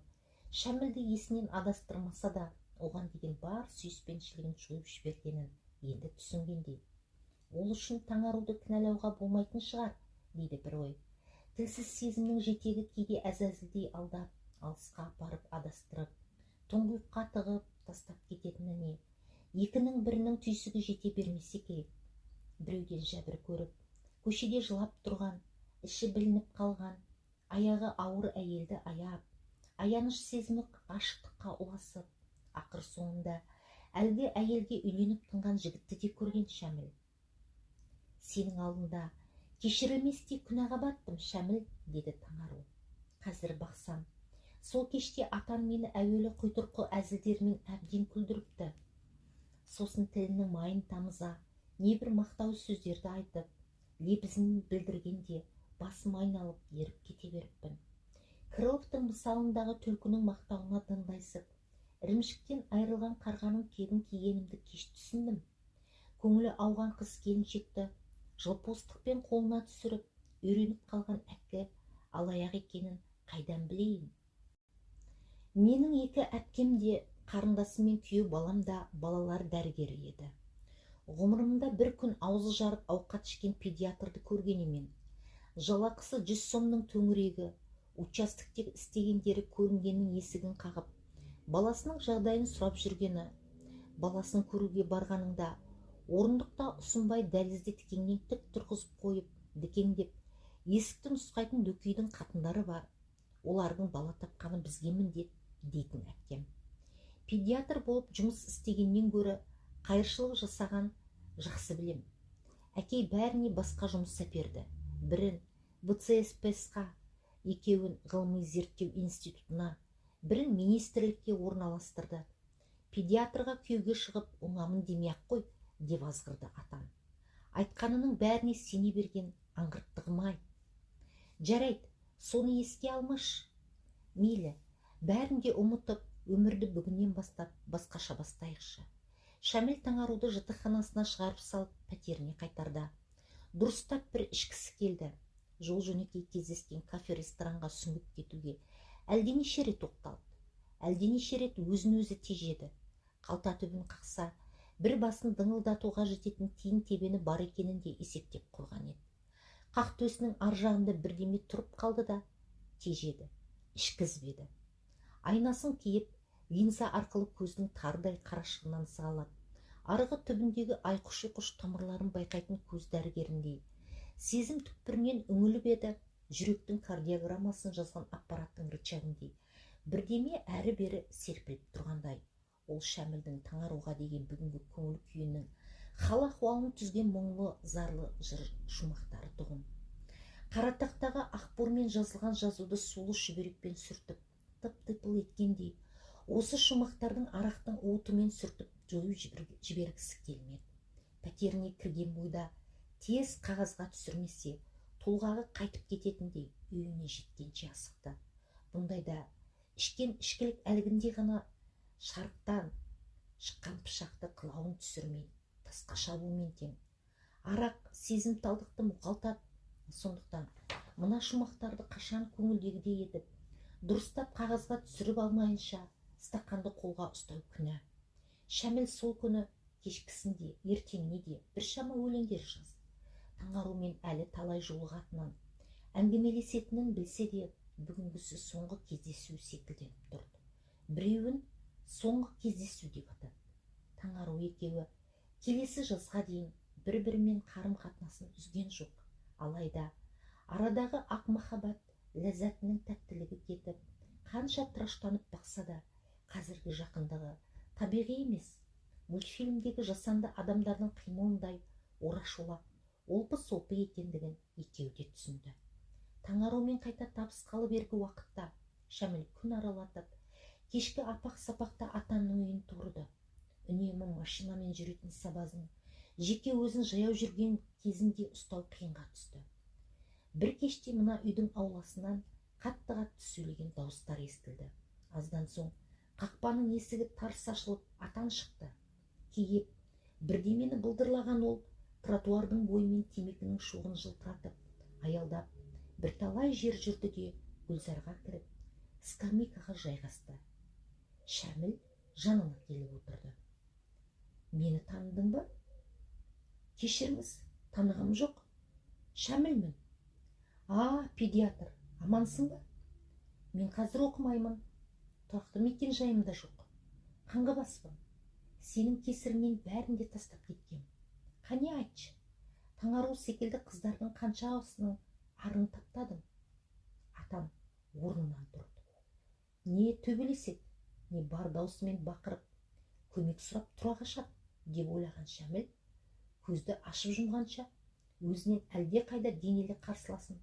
Шәмілді есінен адастырмаса да, оған деген бар сүйіспеншілігін жойып жібергенін енді түсінгендей. Ол үшін Таңаруды кінәлауға болмайтын шығар, дейді бір ой. Тілсіз сезімнің жетегі кейде әзәзілдей алдап, алысқа апарып адастырып, тұңғиыққа тығып тастап кететініне, екінің бірінің түйсігі жете бермесе керек. Біреуден жәбір көріп, көшеде жылап тұрған, іші білініп қалған, аяғы ауыр әйелді аяп, аяныш сезімі ғашықтыққа ұласып, ақыр соңында әлгі әйелге үйленіп тынған жігітті де көрген Шәміл. Сенің алдында кешірілместей күнәға баттым, Шәміл, деді Таңару. Қазір бақсам, сол кеште атам мені әуелі құйтырқы әзілдермен әбден күлдіріпті. Сосын тілінің майын тамыза, небір мақтау сөздерді айтып, лебізін білдіргенде басым айналып еріп кете беріппін. Крыловтың мысалындағы түлкінің мақтауына дындайсып, ірімшіктен айырылған қарғаның кебін кигенімді кеш түсіндім. Көңілі ауған қыз келіншекті жылпостықпен қолына түсіріп, үйреніп қалған әккі алаяқ екенін қайдан білейін. Менің екі әпкем де, қарындасым мен күйеу балам да балалар дәрігері еді. Ғұмырымда бір күн аузы жарып ауқат ішкен педиатрды көрген емен. Жалақысы 100 сомның төңірегі, участоктегі істегендері көрінгеннің есігін қағып, баласының жағдайын сұрап жүргені, баласын көруге барғаныңда, орындықта ұсынбай дәлізде тікеңнен тік тұрғызып қойып, дікеңдеп, есікті нұсқайтын дөкейдің қатындары бар. Олардың бала тапқаны бізге міндет, дейтін әпкем. Педиатр болып жұмыс істегеннен гөрі қайыршылық жасаған жақсы білем. Әкей бәріне басқа жұмыс әперді. Бірін ВЦСПС-қа, екеуін ғылыми зерттеу институтына, бірін министрлікке орналастырды. Педиатрға күйеуге шығып, оңамын демей-ақ қой, деп азғырды атам. Айтқанының бәріне сене берген аңғырттығым-ай. Жарайды, соны еске алмаш. Мейлі, бәрін де ұмытып, өмірді бүгіннен бастап басқаша бастайықшы. Шәміл Таңаруды жатақханасына шығарып салып, пәтеріне қайтарда. Дұрыстап бір ішкісі келді. Жол жөнекей кездескен кафе-ресторанға сүңгіп кетуге әлденеше рет тоқталды. Әлденеше рет өзін-өзі тежеді. Қалта түбін қақса, бір басын дыңылдатуға жететін тиын тебені бар екенін де есептеп қойған еді. Қақ төсінің ар жағында бірдеме тұрып қалды да, тежеді, ішкізбеді. Айнасын киіп, линза арқылы көздің тардай қарашығынан сығалап, арғы түбіндегі айқұш-ұйқыш тамырларын байқайтын көз дәрігеріндей, сезім түкпірінен үңіліп еді, жүректің кардиограммасын жазған аппараттың рычагіндей бірдеме әрі-бері серпіліп тұрғандай. Ол Шәмілдің Таңаруға деген бүгінгі көңіл күйінің хал-ахуалын түзген мұңлы, зарлы жыр шумақтары тұғын. Қара тақтаға ақбормен жазылған жазуды сулы шүберекпен сүртіп, тып-типыл еткендей, осы шумақтардың арақтың уытымен сүртіп жойып жібергісі келмеді. Пәтеріне кірген бойда тез қағазға түсірмесе, толғағы қайтып кететіндей үйіне жеткенше асықты. Бұндайда ішкен ішкілік әлгіндей ғана шарықтан шыққан пышақты қылауын түсірмей тасқа шабумен тең. Арақ сезімталдықты мұқалтат. Сондықтан мына шумақтарды қашан көңілдегідей етіп, дұрыстап қағазға түсіріп алмайынша стақанды қолға ұстау күнә. Шәміл сол күні кешкісінде, ертеңіне де біршама өлеңдер жазды. Таңарумен әлі талай жолығатынын, әңгімелесетінін білсе де, бүгінгісі соңғы кездесу секілденіп тұрды. Біреуін соңғы кездесу деп атады. Таңару екеуі келесі жазға дейін бір-бірімен қарым-қатынасын үзген жоқ. Алайда арадағы ақ махаббат ләззатының тәттілігі кетіп, қанша тыраштанып бақса да, қазіргі жақындығы табиғи емес. Мультфильмдегі жасанды адамдардың қимылындай орашолақ, олпы-солпы екендігін екеуі де түсінді. Таңарумен қайта табысқалы бергі уақытта Шәміл күн аралатып, кешкі апақ-сапақта атаның үйін торыды. Үнемі машинамен жүретін сабазын жеке өзін жаяу жүрген кезінде ұстау қиынға түсті. Бір кеште мына үйдің ауласынан қатты-қатты сөйлеген дауыстар естілді. Аздан соң қақпаның есігі тарс ашылып, атан шықты. Кейіп, бірдемені бұлдырлаған ол тротуардың бойымен темекінің шоғын жылтыратып, аялдап, бірталай жер жүрді де Гүлзарға кіріп, скамейкаға жайғасты. Шәміл жанына келіп отырды. Мені таныдың ба? Кешіріңіз, танығым жоқ. Шәмілмін. Педиатр, амансың ба? Мен қазір оқымаймын. Тұрақты мекен жайымда жоқ. Қаңғыбаспын. Сенің кесірінен бәрін де тастап кеткем. Қане айтшы, Таңару секілді қыздардың қаншасының арын таптадым. Атам орнынан тұрды. Не төбелеседі, не бар даусымен бақырып, көмек сұрап тұра қашады деп ойлаған Шәміл, көзді ашып жұмғанша өзінен әлде қайда денелі қарсыласын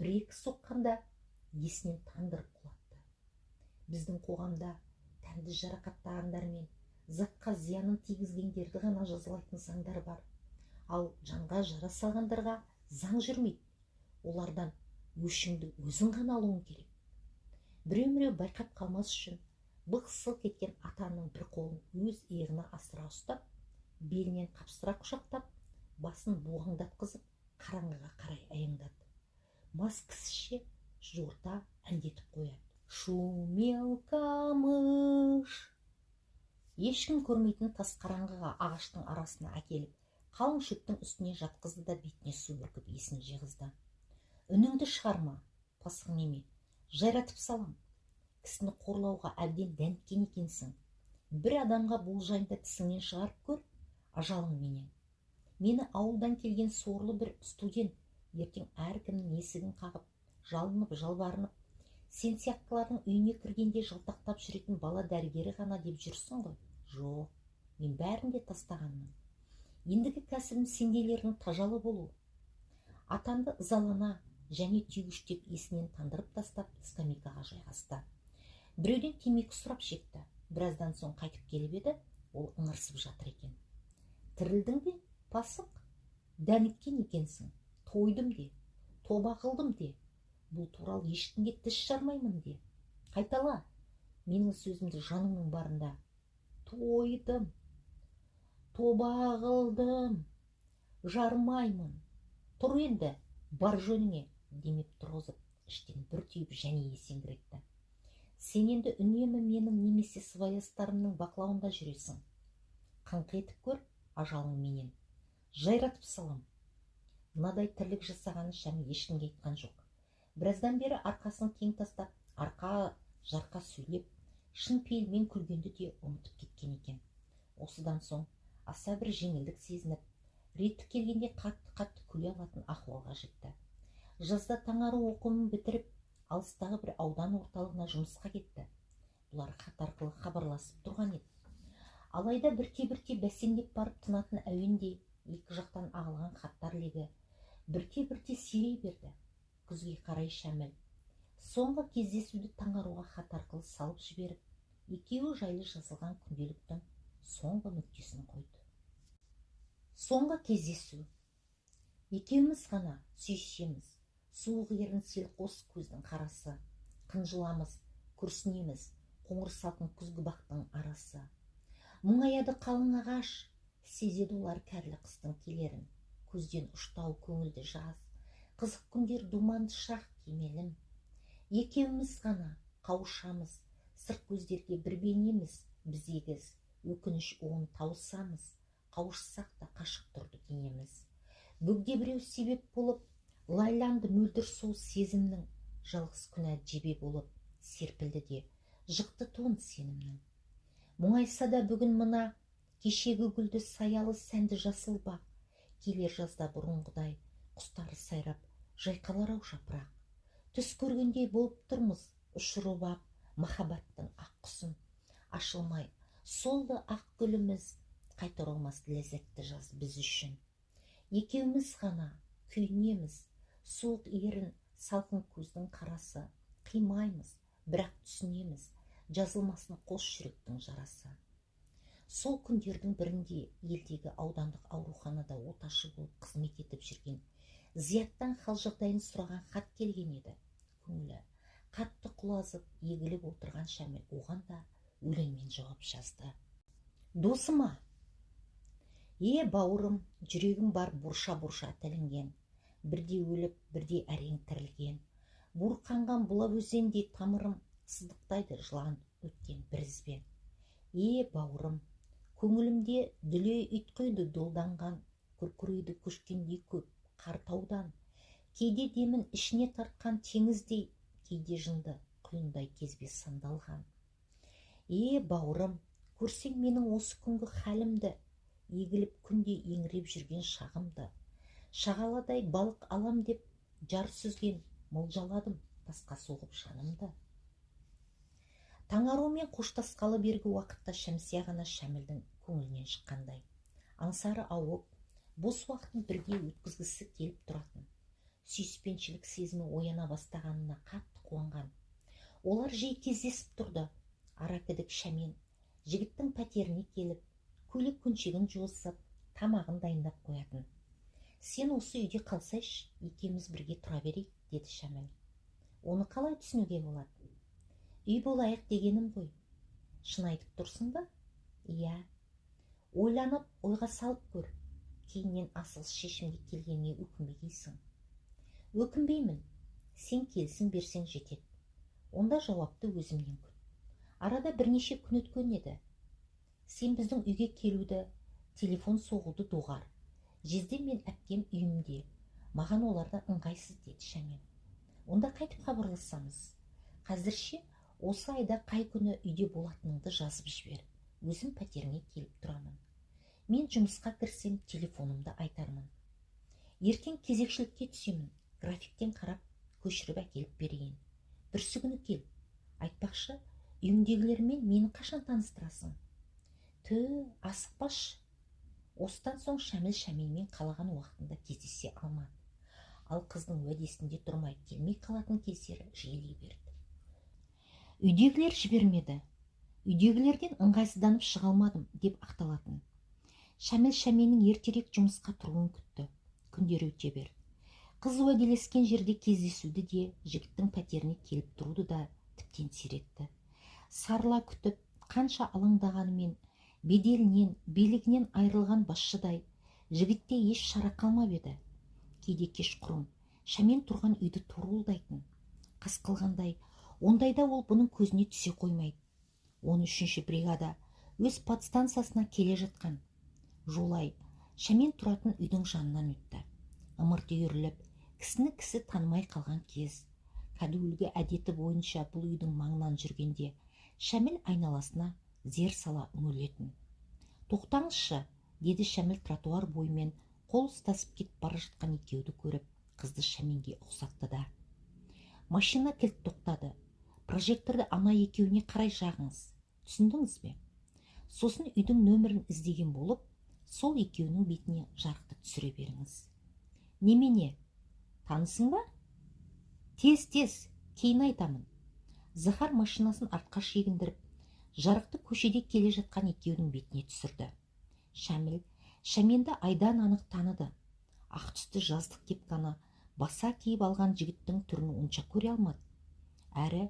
бір-екі соққанда есінен тандырып құлатты. Біздің қоғамда тәнді жарақаттағандар мен затқа зиянын тигізгендерді ғана жазалайтын заңдар бар. Ал жанға жара салғандарға заң жүрмейді. Олардан өшіңді өзің ғана алуың керек. Біреу-міреу байқап қалмас үшін бықсылқ еткен атаның бір қолын өз иығына асыра ұстап, белінен қапсыра құшақтап, басын бұлғаңдатқызып, қараңғыға қарай аяңдады. Мас кісіше жорта әндетіп қояды. Шумел камыш. Ешкім көрмейтін тас қараңғыға ағаштың арасына әкеліп, қалың шөптің үстіне жатқызды да бетіне су бүркіп есін жиғызды. Үніңді шығарма, пасық неме, жайратып салам. Кісіні қорлауға әбден дәніккен екенсің. Бір адамға бұл жайында тісіңнен шығарып көр, ажалың менен. Мені ауылдан келген сорлы бір студент ертең әркімнің есігін қағып, жалынып, жалбарынып, сен сияқтылардың үйіне кіргенде жалтақтап жүретін бала дәрігері ғана деп жүрсің ғой. Жоқ, мен бәрін де тастағанмын. Ендігі кәсібім сендейлердің тажалы болу. Атанды ызалана және түйгіштеп есінен тандырып тастап, скамейкаға жайғасты. Біреуден темекі сұрап шекті. Біраздан соң қайтып келіп еді, ол ыңырсып жатыр екен. Тірілдің бе, пасық? Дәніккен екенсің. Тойдым де, тоба қылдым де. Бұл туралы ешкімге тіс жармаймын де. Қайтала, менің сөзімді жаныңның барында. Тойдым, тоба қылдым, жармаймын. Тұр енді, бар жөніңе, демеп тұрғызып, іштен бір түйіп және есеңгіретті. Сен енді үнемі менің немесе сыбайластарымның бақылауында жүресің. Қыңқ етіп көр, ажалың менен. Жайратып салам. Мынадай тірлік жасағанын Шәміл ешкімге айтқан жоқ. Біраздан бері арқасын кең тастап, арқа жарқа сөйлеп, шын пейілмен күлгенді де ұмытып кеткен екен. Осыдан соң аса бір жеңілдік сезініп, реті келгенде қатты-қатты күле алатын ахуалға жетті. Жазда Таңару оқуын бітіріп, алыстағы бір аудан орталығына жұмысқа кетті. Бұлар хат арқылы хабарласып тұрған еді. Алайда бірте-бірте бәсеңдеп барып тынатын әуендей екі жақтан ағылған хаттар легі бірте-бірте сирей берді. Күзге қарай Шәміл соңғы кездесуді Таңаруға хат арқылы салып жіберіп, екеуі жайлы жазылған күнделіктің соңғы нүктесін қойды. Соңғы кездесу. Екеуміз ғана сүйісеміз, суық ерін селқос көздің қарасы, қынжыламыз, күрсінеміз, қоңыр салқын күзгі бақтың арасы. Мұңаяды қалың ағаш, сезеді олар кәрлі қыстың келерін, көзден ұштау көңілді жаз, қызық күндер думанды шақ кемелім. Екеуміз ғана қауышамыз, сырт көздерге бір бейнеміз, біз егіз, өкініш оғын тауысамыз, қауышсақ та қашық тұрды денеміз. Бөгде біреу себеп болып, лайланды мөлдір сол сезімнің, жалғыз күнә жебе болып, серпілді де, жықты тон сенімнің. Мұңайса да бүгін мына, кешегі гүлді саялы сәнді жасыл бақ, келер жазда бұрынғыдай, құстары сайрап, жайқалар-ау жапырақ. Түс көргендей болып тұрмыз, ұшырып ап, махаббаттың ақ құсын, ашылмай, солды ақ гүліміз, қайтар олмас ләззатты жаз біз үшін. Екеуміз ғана күйінеміз, суық ерін салқын көздің қарасы, қимаймыз, бірақ түсінеміз, жазылмасын қос жүректің жарасы. Сол күндердің бірінде елдегі аудандық ауруханада оташы болып қызмет етіп жүрген Зияттан хал жағдайын сұраған хат келген еді. Көңілі қатты құлазып, егіліп отырған Шәміл оған да өлеңмен жауап жазды. Досыма, бауырым, жүрегім бар бұрша-бұрша тілінген, бірде өліп, бірде әрең тірілген, буырқанған бұлап өзендей тамырым, сыздықтайды жылан өткен бір ізбен. Бауырым, көңілімде дүлей ұйтқиды долданған, күркірейді көшкендей көп қар таудан, кейде демін ішіне тартқан теңіздей, кейде жынды құйындай кезбе сандалған. Бауырым, көрсең менің осы күнгі хәлімді, егіліп күнде еңіреп жүрген шағымды, шағаладай балық алам деп жар сүзген мылжаладым тасқа соғып жанымды. Таңарумен қоштасқалы бергі уақытта Шәмсия ғана Шәмілдің көңілінен шыққандай. Аңсары ауып, бос уақытын бірге өткізгісі келіп тұратын. Сүйіспеншілік сезімі ояна бастағанына қатты қуанған. Олар жиі кездесіп тұрды. Аракідік Шәмен жігіттің пәтеріне келіп, көйлек күншегін жуысып, тамағын дайындап қоятын. Сен осы үйде қалсайш, екеуміз бірге тұра берейік, деді Шәміл. Оны қалай түсінуге болады? Үй болайық дегенім ғой. Шын айтып тұрсың ба? Ойланып, ойға салып көр. Кейіннен асығыс шешімге келгенге өкінбегейсің. Өкінбеймін. Сен келісім берсең жетеді. Онда жауапты өзімнен күт. Арада бірнеше күн өткен еді. Сен біздің үйге келуді, телефон соғуды доғар. Жезде мен әпкем үйімде. Маған оларда ыңғайсыз, деді Шәмен. Онда қайтып хабарласамыз. Қазірше осы айда қай күні үйде болатыныңды жазып жібер. Өзім пәтеріңе келіп тұрамын. Мен жұмысқа кірсем, телефонымды айтармын. Ертең кезекшілікке түсемін. Графиктен қарап, көшіріп әкеліп берейін. Бүрсі күні кел. Айтпақшы, үйіңдегілермен мені қашан таныстырасың? Асықпаш. Осыдан соң Шәміл Шәменмен қалаған уақытында кездесе алмады. Ал қыздың уәдесінде тұрмай келмей қалатын кездері жиілей берді. Үйдегілер жібермеді. Үйдегілерден ыңғайсызданып шыға алмадым деп ақталатын. Шәміл Шәменнің ертерек жұмысқа тұруын күтті. Күндер өте берді. Қыз уәделескен жерде кездесуді де, жігіттің пәтеріне келіп тұруды да тіптен сиретті. Сарыла күтіп, қанша алаңдағанымен, беделінен, билігінен айырылған басшыдай, жігітте еш шара қалмап еді. Кейде кешқұрым Шәмен тұрған үйді торуылдайтын. Қас қылғандай, ондайда ол бұның көзіне түсе қоймайды. 13-ші бригада өз подстанциясына келе жатқан. Жолай Шәмен тұратын үйдің жанынан өтті. Ымырт үйіріліп, кісіні кісі танымай қалған кез. Кәдуілгі әдеті бойынша бұл үйдің маңынан жүргенде Шәміл айналасына зер сала үңілетін. Тоқтаңызшы, деді Шәміл тротуар бойымен қол ұстасып кетіп бара жатқан екеуді көріп, қызды Шәменге ұқсатты да. Машина кілт тоқтады. Прожекторды ана екеуіне қарай жағыңыз. Түсіндіңіз бе? Сосын үйдің нөмірін іздеген болып, сол екеуінің бетіне жарықты түсіре беріңіз. Немене? Танысың ба? Тез, кейін айтамын. Захар машинасын артқа шегіндіріп, жарықты көшеде келе жатқан екеуінің бетіне түсірді. Шәменді айдан анық таныды. Ақ түсті жаздық кепканы баса киіп алған жігіттің түрін онша көре алмады. Әрі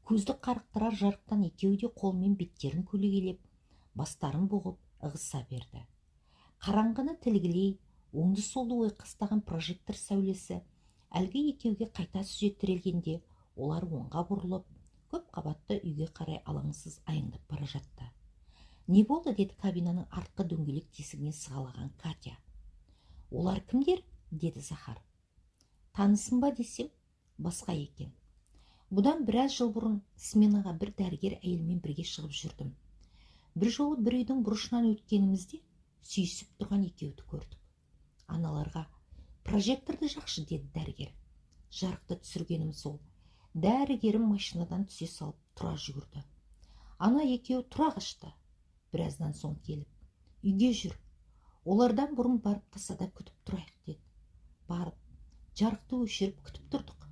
көзді қарықтырар жарықтан екеуі де қолмен беттерін көлегелеп, бастарын бұғып ығыса берді. Қараңғыны тілгілей, оңды-солды ойқастаған прожектор сәулесі әлгі екеуге қайта сүзе тірелгенде, олар оңға бұрылып, көп қабатты үйге қарай алаңсыз аяңдап бара жатты. Не болды, деді кабинаның артқы дөңгелек тесігіне сығалаған Катя. Олар кімдер? Деді Захар. Танысын ба десем, басқа екен. Бұдан біраз жыл бұрын сменаға бір дәрігер әйелмен бірге шығып жүрдім. Бір жолы бір үйдің бұрышынан өткенімізде сүйісіп тұрған екеуді көрдік. Аналарға прожекторды жақшы, деді дәрігер. Жарықты түсіргенім сол. Дәрігерім машинадан түсе салып тұра жүгірді. Ана екеуі тұра қашты. Біраздан соң келіп, үйге жүр. Олардан бұрын барып тасада күтіп тұрайық, деді. Барып, жарықты өшіріп күтіп тұрдық.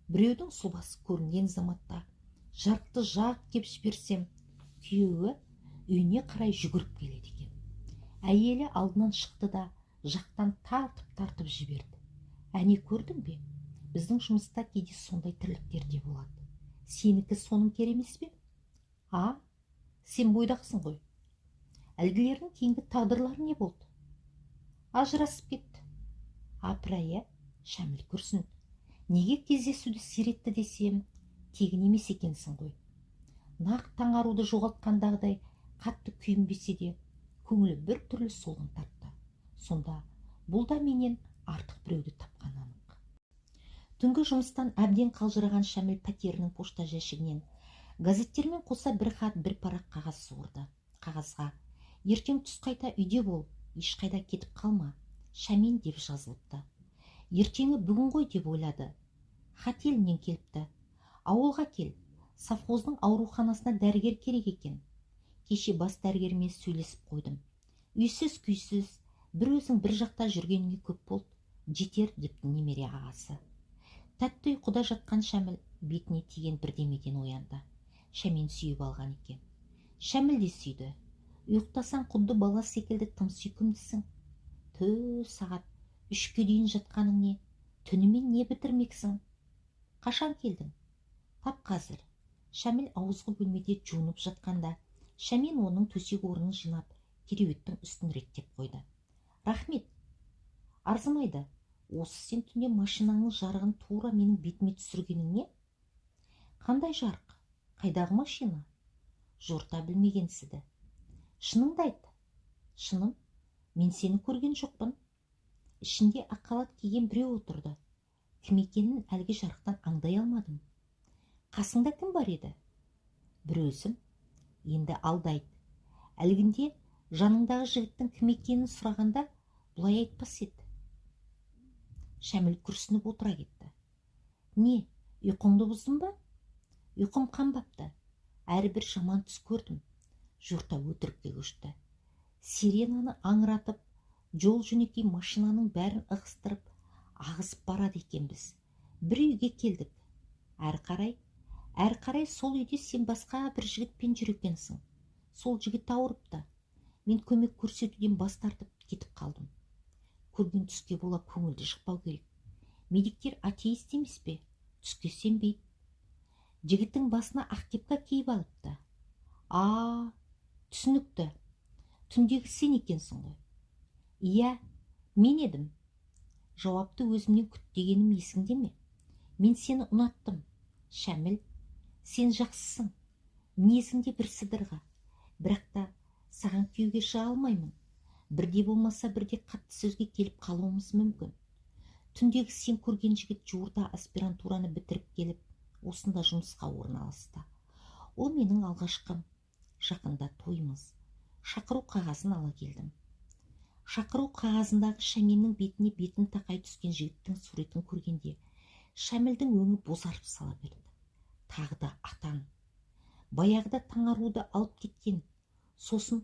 Біреудің сұлбасы көрінген заматта жарықты жағып кеп жіберсем, күйеуі үйіне қарай жүгіріп келеді екен. Әйелі алдынан шықты да жақтан тартып жіберді. Әне, көрдің бе? Біздің жұмыста кейде сондай тірліктер де болады. Сенікі соның керемес пе? Сен бойдақсың ғой. Әлгілердің кейінгі тағдырлары не болды? Ажырасып кетті. Апырай, Шәміл күрсін. Неге кездесуді сиретті десем, тегін емес екенсің ғой. Нақ таңаруды жоғалтқандағыдай қатты күйінбесе де, көңілі бір түрлі солғын тартты. Сонда бұл да менен артық біреуді тапқан анық. Түнгі жұмыстан әбден қалжыраған Шәміл пәтерінің пошта жәшігінен газеттермен қоса бір хат, бір парақ қағаз суырды. Қағазға: ертең түс қайта үйде бол, ешқайда кетіп қалма, Шәмен, деп жазылыпты. Ертеңі бүгін ғой деп ойлады. Хат елінен келіпті. Ауылға кел, совхоздың ауруханасына дәрігер керек екен. Кеше бас дәрігермен сөйлесіп қойдым. Үйсіз күйсіз, бір өзің бір жақта жүргеніңе көп болды. Жетер, депті немере ағасы. Тәтті ұйқыда жатқан Шәміл бетіне тиген бірдемеден оянды. Шәмен сүйіп алған екен. Шәміл де сүйді. Ұйықтасаң құдды бала секілді тым сүйкімдісің. Сағат 3-ке дейін жатқаның не? Түнімен не бітірмексің? Қашан келдің? Тап қазір. Шәміл ауызғы бөлмеде жуынып жатқанда, Шәмен оның төсек орнын жинап, кереуеттің үстін реттеп қойды. Рахмет. Арзымайды. Осы сен түнде машинаңның жарығын тура менің бетіме түсіргенің не? Қандай жарық? Қайдағы машина? Жорта білмегенсіді. Шыныңды айт. Шыным, мен сені көрген жоқпын. Ішінде ақ халат киген біреу отырды. Кім екенін әлгі жарықтан аңдай алмадым. Қасыңда кім бар еді? Бір өзім. Енді алды айт. Әлгінде жаныңдағы жігіттің кім екенін сұрағанда бұлай айтпас еді. Шәміл күрсініп отыра кетті. Не, ұйқыңды бұздың ба? Ұйқым қанбапты. Әрбір жаман түс көрдім. Жұрта өтірікке көшті. Сиренаны аңыратып, жол жөнекей машинаның бәрін ығыстырып, ағысып барады екенбіз. Бір үйге келдік. Әр қарай сол үйде сен басқа бір жігітпен жүр екенсің. Сол жігіт ауырыпты. Мен көмек көрсетуден бас тартып кетіп қалдым. Көрген түске бола көңілді шықпау керек. Медиктер атеист емес пе? Түске сенбейді. Жігіттің басына ақ кепка киіп алыпты. Түсінікті. Түндегі сен екенсің ғой. Иә, мен едім. Жауапты өзімнен күт дегенім есіңде ме? Мен сені ұнаттым. Шәміл, сен жақсысың. Мінезіңде бір сыдырға. Бірақ та саған күйеуге шыға алмаймын. Бірде болмаса бірде қатты сөзге келіп қалуымыз мүмкін. Түндегі сен көрген жігіт жуырда аспирантураны бітіріп келіп, осында жұмысқа орналасты. Ол менің алғашқым. Жақында тойымыз. Шақыру қағазын ала келдім. Шақыру қағазындағы Шәменнің бетіне бетін тақай түскен жігіттің суретін көргенде Шәмілдің өңі бозарып сала берді. Тағы да атан. Баяғыда Таңаруды алып кеткен, сосын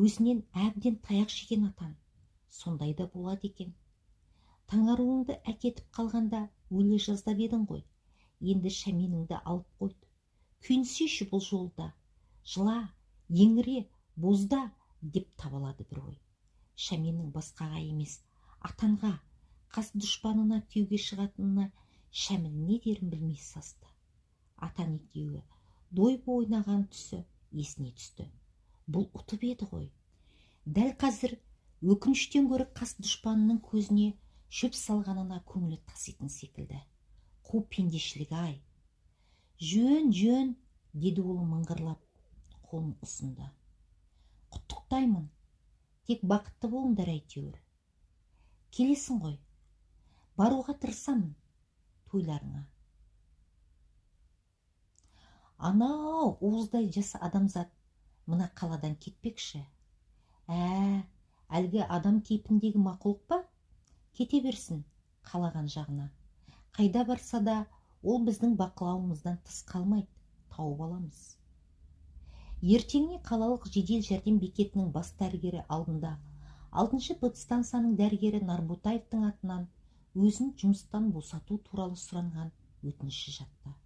өзінен әбден таяқ жеген атан. Сондай да болады екен. Таңаруыңды әкетіп қалғанда өле жаздап едің ғой. Енді Шәменіңді алып қойды. Күйінсейші бұл жолда. Жыла, еңіре, бозда, деп табалады бір ой. Шәменнің басқаға емес, атанға, қас дұшпанына күйеуге шығатынына Шәміл не дерін білмей састы. Атан екеуі дойбы ойнаған түсі есіне түсті. Бұл ұтып еді ғой. Дәл қазір өкініштен гөрі қас дұшпанының көзіне шөп салғанына көңілі таситын секілді. Қу пендешілік ай. Жөн, жөн, деді ол мыңғырлап, қолын ұсынды. Құттықтаймын. Тек бақытты болыңдар әйтеуір. Келесің ғой. Баруға тырысамын тойларыңа. Анау уыздай жас адамзат мына қаладан кетпекші. Әлгі адам кейпіндегі мақұлық па? Кете берсін қалаған жағына. Қайда барса да ол біздің бақылауымыздан тыс қалмайды, тауып аламыз. Ертеңіне қалалық жедел жәрдем бекетінің бас дәрігері алдында 6-шы подстансаның дәрігері Нарботаевтың атынан өзін жұмыстан босату туралы сұранған өтініші жатты.